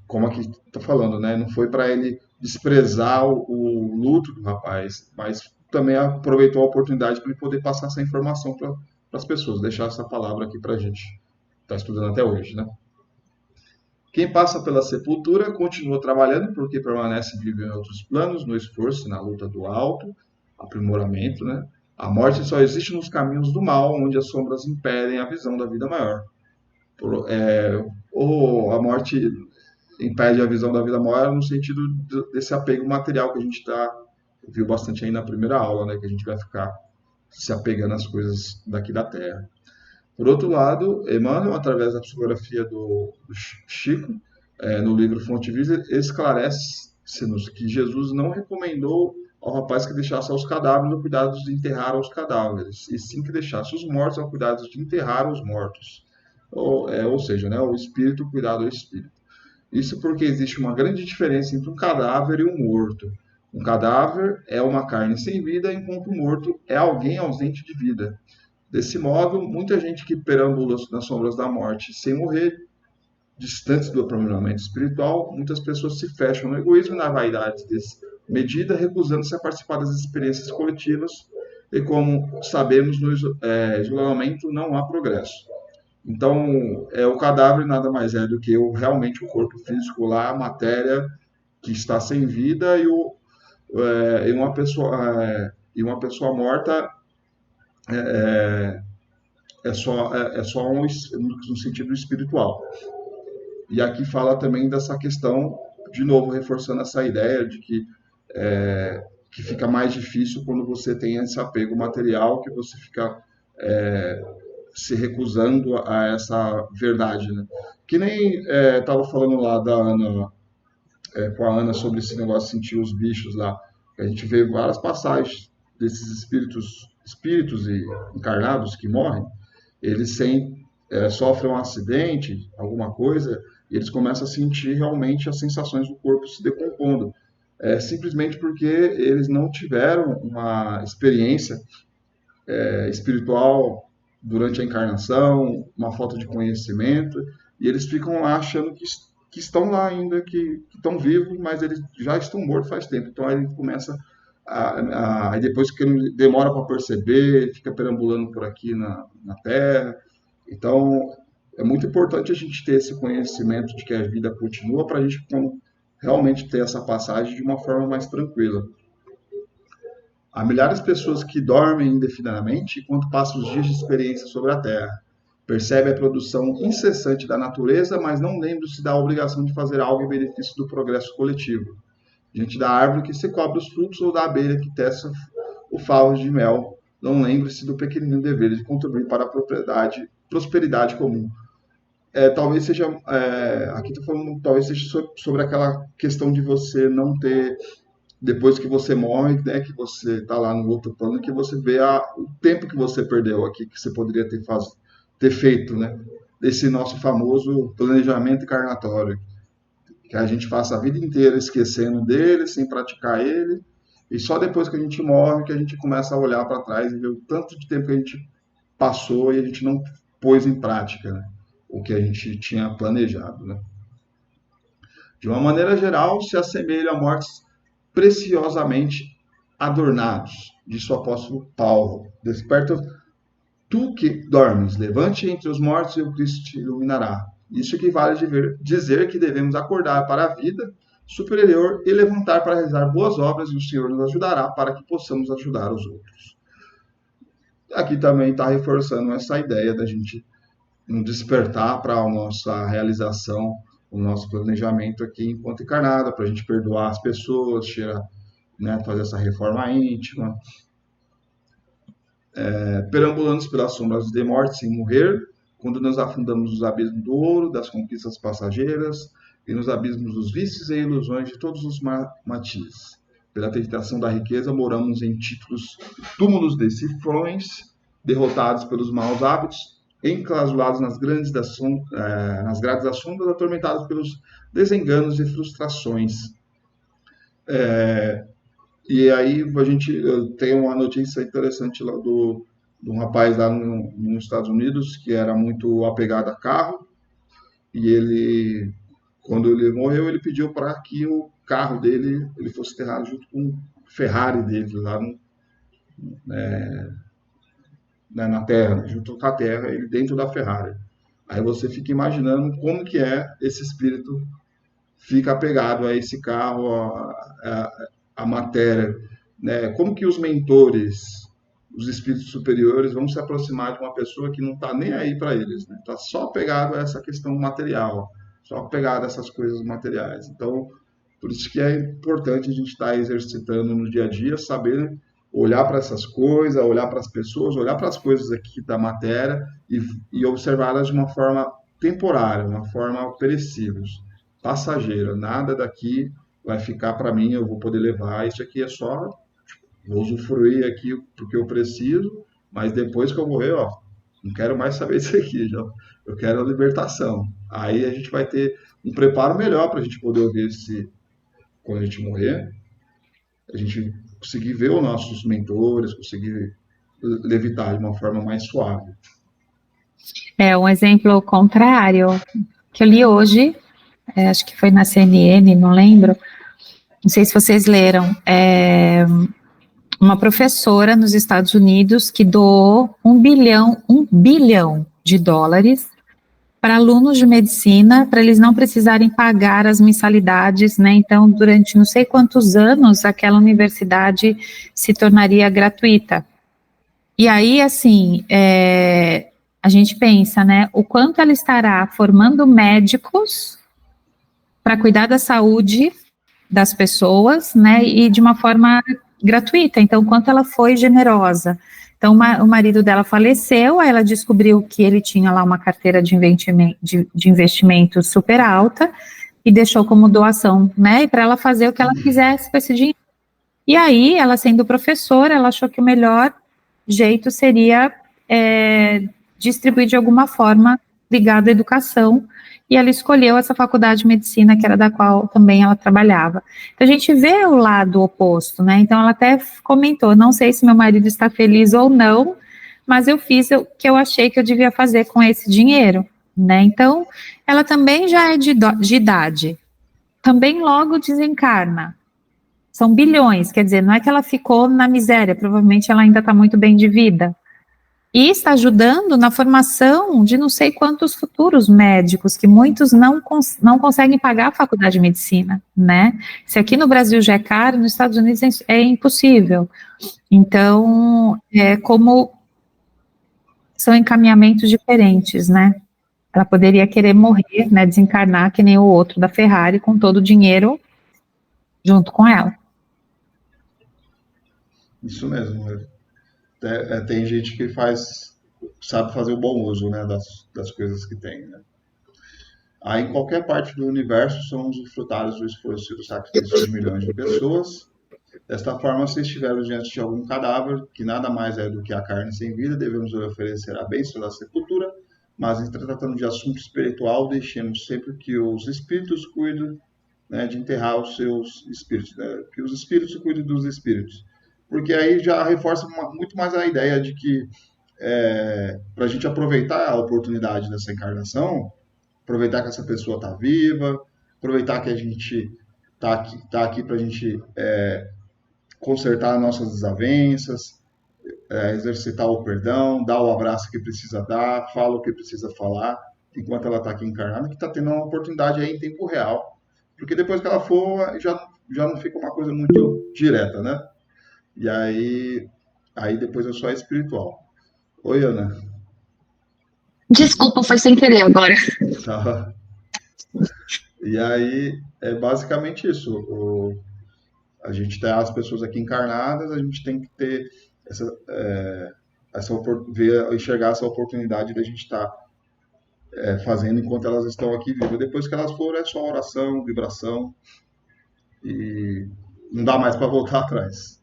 como aqui está falando, né? Não foi para ele desprezar o luto do rapaz, mas também aproveitou a oportunidade para ele poder passar essa informação para as pessoas, deixar essa palavra aqui para a gente. Está estudando até hoje, né? Quem passa pela sepultura continua trabalhando porque permanece vivo em outros planos, no esforço e na luta do alto, aprimoramento, né? A morte só existe nos caminhos do mal, onde as sombras impedem a visão da vida maior. Ou a morte impede a visão da vida maior no sentido desse apego material que a gente viu bastante aí na primeira aula, né? Que a gente vai ficar se apegando às coisas daqui da Terra. Por outro lado, Emmanuel, através da psicografia do Chico, no livro Fonte Viva, esclarece-nos que Jesus não recomendou ao rapaz que deixasse aos cadáveres o cuidado de enterrar os cadáveres, e sim que deixasse os mortos ao cuidado de enterrar os mortos. Ou seja, né, o espírito cuidar do espírito. Isso porque existe uma grande diferença entre um cadáver e um morto. Um cadáver é uma carne sem vida, enquanto um morto é alguém ausente de vida. Desse modo, muita gente que perambula nas sombras da morte sem morrer, distantes do aprimoramento espiritual, muitas pessoas se fecham no egoísmo e na vaidade desmedida, recusando-se a participar das experiências coletivas, e como sabemos, no isolamento não há progresso. Então, o cadáver nada mais é do que realmente o corpo físico lá, a matéria que está sem vida e uma pessoa morta é só no sentido espiritual. E aqui fala também dessa questão, de novo, reforçando essa ideia de que fica mais difícil quando você tem esse apego material, que você fica se recusando a essa verdade, né? Que nem estava falando lá da Ana, com a Ana sobre esse negócio de sentir os bichos lá. A gente vê várias passagens desses espíritos e encarnados que morrem, eles sofrem um acidente, alguma coisa, e eles começam a sentir realmente as sensações do corpo se decompondo. Simplesmente porque eles não tiveram uma experiência espiritual durante a encarnação, uma falta de conhecimento, e eles ficam lá achando que estão lá ainda, que estão vivos, mas eles já estão mortos faz tempo. Então aí ele começa aí depois que ele demora para perceber, fica perambulando por aqui na Terra. Então é muito importante a gente ter esse conhecimento de que a vida continua, para a gente realmente ter essa passagem de uma forma mais tranquila. Há milhares de pessoas que dormem indefinidamente enquanto passam os dias de experiência sobre a Terra. Percebe a produção incessante da natureza, mas não lembra-se da obrigação de fazer algo em benefício do progresso coletivo. Diante da árvore que se cobre os frutos ou da abelha que testa o favo de mel, não lembre-se do pequenino dever de contribuir para a prosperidade comum. Talvez seja, aqui estou falando, talvez seja sobre aquela questão de você não ter, depois que você morre, né, que você está lá no outro plano, que você vê o tempo que você perdeu aqui, que você poderia ter feito, né, desse nosso famoso planejamento encarnatório, que a gente passa a vida inteira esquecendo dele, sem praticar ele, e só depois que a gente morre que a gente começa a olhar para trás e ver o tanto de tempo que a gente passou e a gente não pôs em prática, né, o que a gente tinha planejado, né. De uma maneira geral, se assemelha a mortes preciosamente adornados, disse o apóstolo Paulo. Desperta tu que dormes, levante entre os mortos e o Cristo te iluminará. Isso equivale a dizer que devemos acordar para a vida superior e levantar para realizar boas obras, e o Senhor nos ajudará para que possamos ajudar os outros. Aqui também está reforçando essa ideia da gente despertar para a nossa realização, o nosso planejamento aqui enquanto encarnada, para a gente perdoar as pessoas, né, fazer essa reforma íntima, perambulando pelas sombras de morte sem morrer, quando nos afundamos nos abismos do ouro, das conquistas passageiras, e nos abismos dos vícios e ilusões de todos os matizes. Pela tentação da riqueza, moramos em túmulos de cifrões, derrotados pelos maus hábitos, enclausurados nas grades das sombras, atormentados pelos desenganos e frustrações. E aí eu tenho uma notícia interessante lá de um rapaz lá nos Estados Unidos que era muito apegado a carro, e quando ele morreu, ele pediu para que o carro dele ele fosse enterrado junto com o Ferrari dele lá na Terra, junto com a Terra, ele dentro da Ferrari. Aí você fica imaginando como que esse espírito fica apegado a esse carro, a matéria, né? Como que os mentores, os espíritos superiores vão se aproximar de uma pessoa que não está nem aí para eles, né? Está só apegado a essa questão material, só apegado a essas coisas materiais. Então, por isso que é importante a gente estar exercitando no dia a dia, saber olhar para essas coisas, olhar para as pessoas, olhar para as coisas aqui da matéria e observá-las de uma forma temporária, uma forma perecível, passageira. Nada daqui vai ficar para mim, eu vou poder levar, isso aqui é só, vou usufruir aqui porque eu preciso, mas depois que eu morrer, não quero mais saber disso aqui, eu quero a libertação. Aí a gente vai ter um preparo melhor para a gente poder ouvir quando a gente morrer, a gente conseguir ver os nossos mentores, conseguir levitar de uma forma mais suave. Um exemplo contrário que eu li hoje, acho que foi na CNN, não lembro, não sei se vocês leram, uma professora nos Estados Unidos que doou $1 bilhão de dólares para alunos de medicina, para eles não precisarem pagar as mensalidades, né? Então, durante não sei quantos anos, aquela universidade se tornaria gratuita. E aí, assim, a gente pensa, né, o quanto ela estará formando médicos para cuidar da saúde das pessoas, né, e de uma forma gratuita. Então, quanto ela foi generosa. Então, o marido dela faleceu, aí ela descobriu que ele tinha lá uma carteira de investimento super alta e deixou como doação, né, e para ela fazer o que ela quisesse com esse dinheiro. E aí, ela sendo professora, ela achou que o melhor jeito seria distribuir de alguma forma ligado à educação, e ela escolheu essa faculdade de medicina, que era da qual também ela trabalhava. Então, a gente vê o lado oposto, né? Então, ela até comentou, não sei se meu marido está feliz ou não, mas eu fiz o que eu achei que eu devia fazer com esse dinheiro, né? Então, ela também já é de idade, também logo desencarna. São bilhões, quer dizer, não é que ela ficou na miséria, provavelmente ela ainda está muito bem de vida. E está ajudando na formação de não sei quantos futuros médicos, que muitos não conseguem pagar a faculdade de medicina, né? Se aqui no Brasil já é caro, nos Estados Unidos é impossível. Então, como são encaminhamentos diferentes, né? Ela poderia querer morrer, né, desencarnar, que nem o outro da Ferrari, com todo o dinheiro junto com ela. Isso mesmo. Tem gente que sabe fazer o bom uso, né, das coisas que tem, né? Aí, em qualquer parte do universo, são usufrutários do esforço e do sacrifício de milhões de pessoas. Desta forma, se estivermos diante de algum cadáver, que nada mais é do que a carne sem vida, devemos lhe oferecer a bênção da sepultura, mas em tratando de assunto espiritual, deixemos sempre que os espíritos cuidem, né, de enterrar os seus espíritos, né, que os espíritos cuidem dos espíritos. Porque aí já reforça muito mais a ideia de que para a gente aproveitar a oportunidade dessa encarnação, aproveitar que essa pessoa está viva, aproveitar que a gente está aqui para a gente consertar nossas desavenças, exercitar o perdão, dar o abraço que precisa dar, fala o que precisa falar, enquanto ela está aqui encarnada, que está tendo uma oportunidade aí em tempo real. Porque depois que ela for, já não fica uma coisa muito direta, né? E aí depois é só espiritual. Oi, Ana. Desculpa, foi sem querer agora. Tá. E aí é basicamente isso. A gente tem as pessoas aqui encarnadas, a gente tem que ter enxergar essa oportunidade da gente estar fazendo enquanto elas estão aqui vivas. Depois que elas forem, é só oração, vibração, e não dá mais para voltar atrás.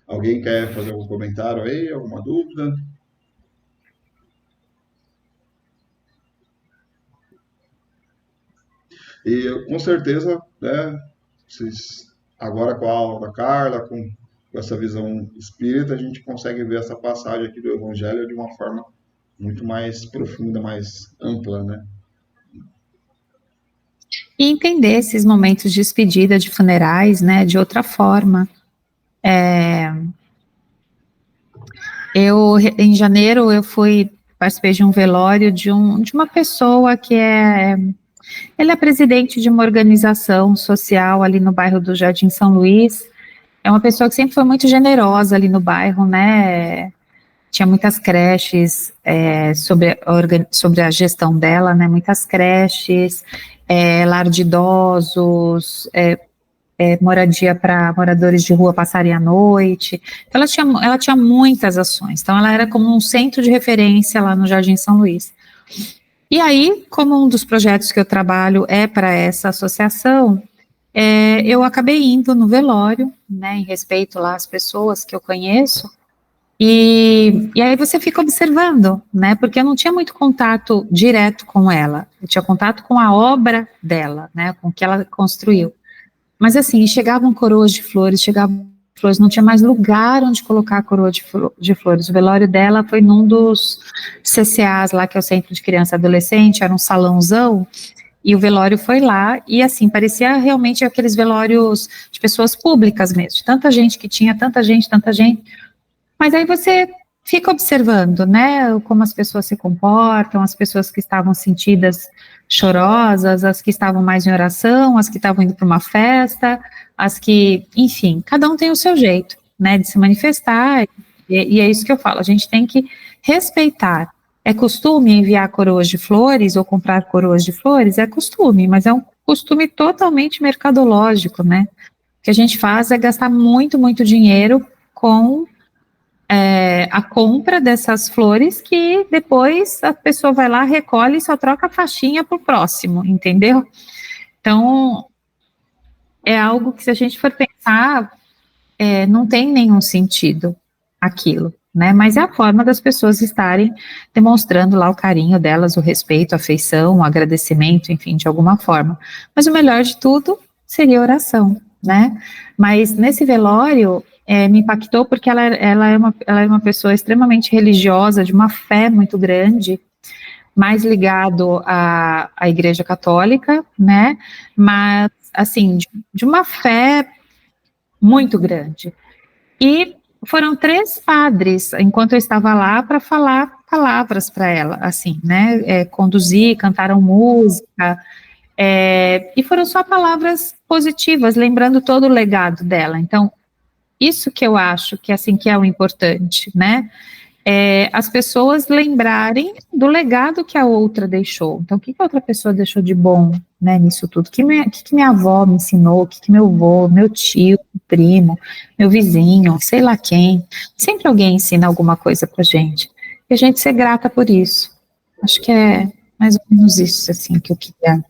Alguém quer fazer algum comentário aí? Alguma dúvida? E com certeza, né, agora com a aula da Carla, com essa visão espírita, a gente consegue ver essa passagem aqui do Evangelho de uma forma muito mais profunda, mais ampla, né? E entender esses momentos de despedida, de funerais, né, de outra forma. Em janeiro, participei de um velório de uma pessoa que ele é presidente de uma organização social ali no bairro do Jardim São Luís. É uma pessoa que sempre foi muito generosa ali no bairro, né? Tinha muitas creches sobre a gestão dela, né? Muitas creches, lar de idosos, moradia para moradores de rua passarem a noite. Então, ela tinha muitas ações. Então, ela era como um centro de referência lá no Jardim São Luís. E aí, como um dos projetos que eu trabalho é para essa associação, eu acabei indo no velório, né, em respeito lá às pessoas que eu conheço, e aí você fica observando, né, porque eu não tinha muito contato direto com ela, eu tinha contato com a obra dela, né, com o que ela construiu. Mas assim, chegavam coroas de flores, não tinha mais lugar onde colocar a coroa de flores. O velório dela foi num dos CCAs lá, que é o Centro de Criança e Adolescente, era um salãozão, e o velório foi lá, e assim, parecia realmente aqueles velórios de pessoas públicas mesmo, de tanta gente que tinha, tanta gente, Mas aí você fica observando, né, como as pessoas se comportam, as pessoas que estavam sentidas chorosas, as que estavam mais em oração, as que estavam indo para uma festa, as que, enfim, cada um tem o seu jeito, né, de se manifestar, e é isso que eu falo, a gente tem que respeitar. É costume enviar coroas de flores ou comprar coroas de flores? É costume, mas é um costume totalmente mercadológico, né? O que a gente faz é gastar muito, muito dinheiro com a compra dessas flores que depois a pessoa vai lá, recolhe e só troca a faixinha pro próximo, entendeu? Então, é algo que se a gente for pensar, não tem nenhum sentido aquilo, né? Mas é a forma das pessoas estarem demonstrando lá o carinho delas, o respeito, a afeição, o agradecimento, enfim, de alguma forma. Mas o melhor de tudo seria a oração, né? Mas nesse velório, me impactou porque ela é uma pessoa extremamente religiosa, de uma fé muito grande, mais ligado à Igreja Católica, né? Mas, assim, de uma fé muito grande. E foram 3 padres, enquanto eu estava lá, para falar palavras para ela, assim, né? Conduzir, cantaram música, e foram só palavras positivas, lembrando todo o legado dela. Então, isso que eu acho que assim que é o importante, né? As pessoas lembrarem do legado que a outra deixou. Então, o que a outra pessoa deixou de bom, né, nisso tudo? O que minha avó me ensinou? O que meu avô, meu tio, meu primo, meu vizinho, sei lá quem. Sempre alguém ensina alguma coisa pra gente. E a gente ser grata por isso. Acho que é mais ou menos isso, assim, que eu queria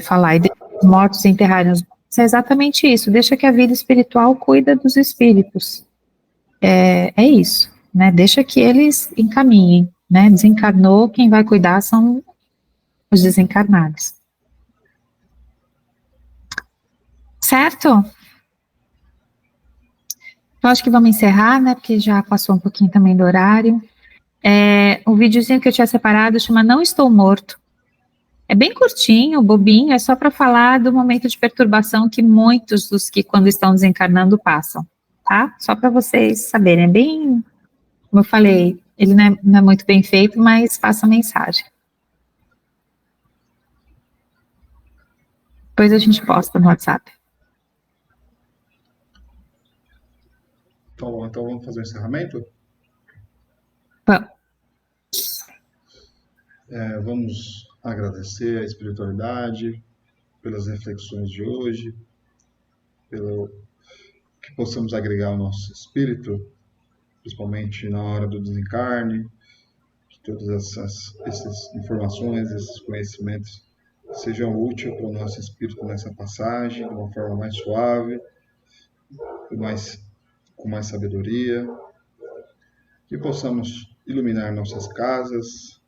falar. E deixar os mortos enterrarem os mortos. É exatamente isso. Deixa que a vida espiritual cuida dos espíritos. É isso, né? Deixa que eles encaminhem, né? Desencarnou, quem vai cuidar são os desencarnados. Certo? Eu acho que vamos encerrar, né? Porque já passou um pouquinho também do horário. O videozinho que eu tinha separado chama Não Estou Morto. É bem curtinho, bobinho, é só para falar do momento de perturbação que muitos dos que quando estão desencarnando passam, tá? Só para vocês saberem, é bem, como eu falei, ele não é muito bem feito, mas passa a mensagem. Depois a gente posta no WhatsApp. Então vamos fazer o encerramento? Vamos. Vamos agradecer a espiritualidade pelas reflexões de hoje, pelo que possamos agregar ao nosso espírito, principalmente na hora do desencarne, que todas essas informações, esses conhecimentos sejam úteis para o nosso espírito nessa passagem, de uma forma mais suave, com mais sabedoria, que possamos iluminar nossas casas,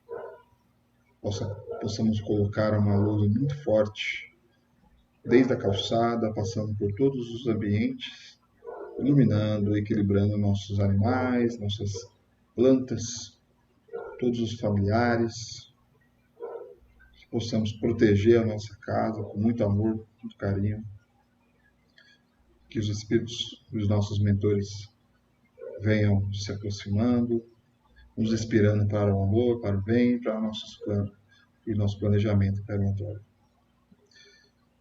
possamos colocar uma luz muito forte, desde a calçada, passando por todos os ambientes, iluminando, equilibrando nossos animais, nossas plantas, todos os familiares, que possamos proteger a nossa casa com muito amor, muito carinho, que os espíritos dos nossos mentores venham se aproximando, nos inspirando para o amor, para o bem, para nossos planos e nosso planejamento permanente.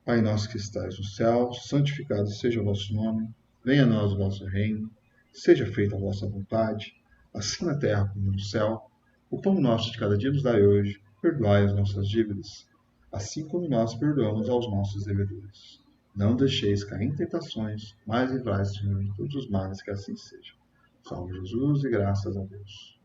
Pai nosso que estais no céu, santificado seja o vosso nome, venha a nós o vosso reino, seja feita a vossa vontade, assim na terra como no céu. O pão nosso de cada dia nos dai hoje, perdoai as nossas dívidas, assim como nós perdoamos aos nossos devedores. Não deixeis cair em tentações, mas livrai-nos de todos os males, que assim seja. Salve Jesus e graças a Deus.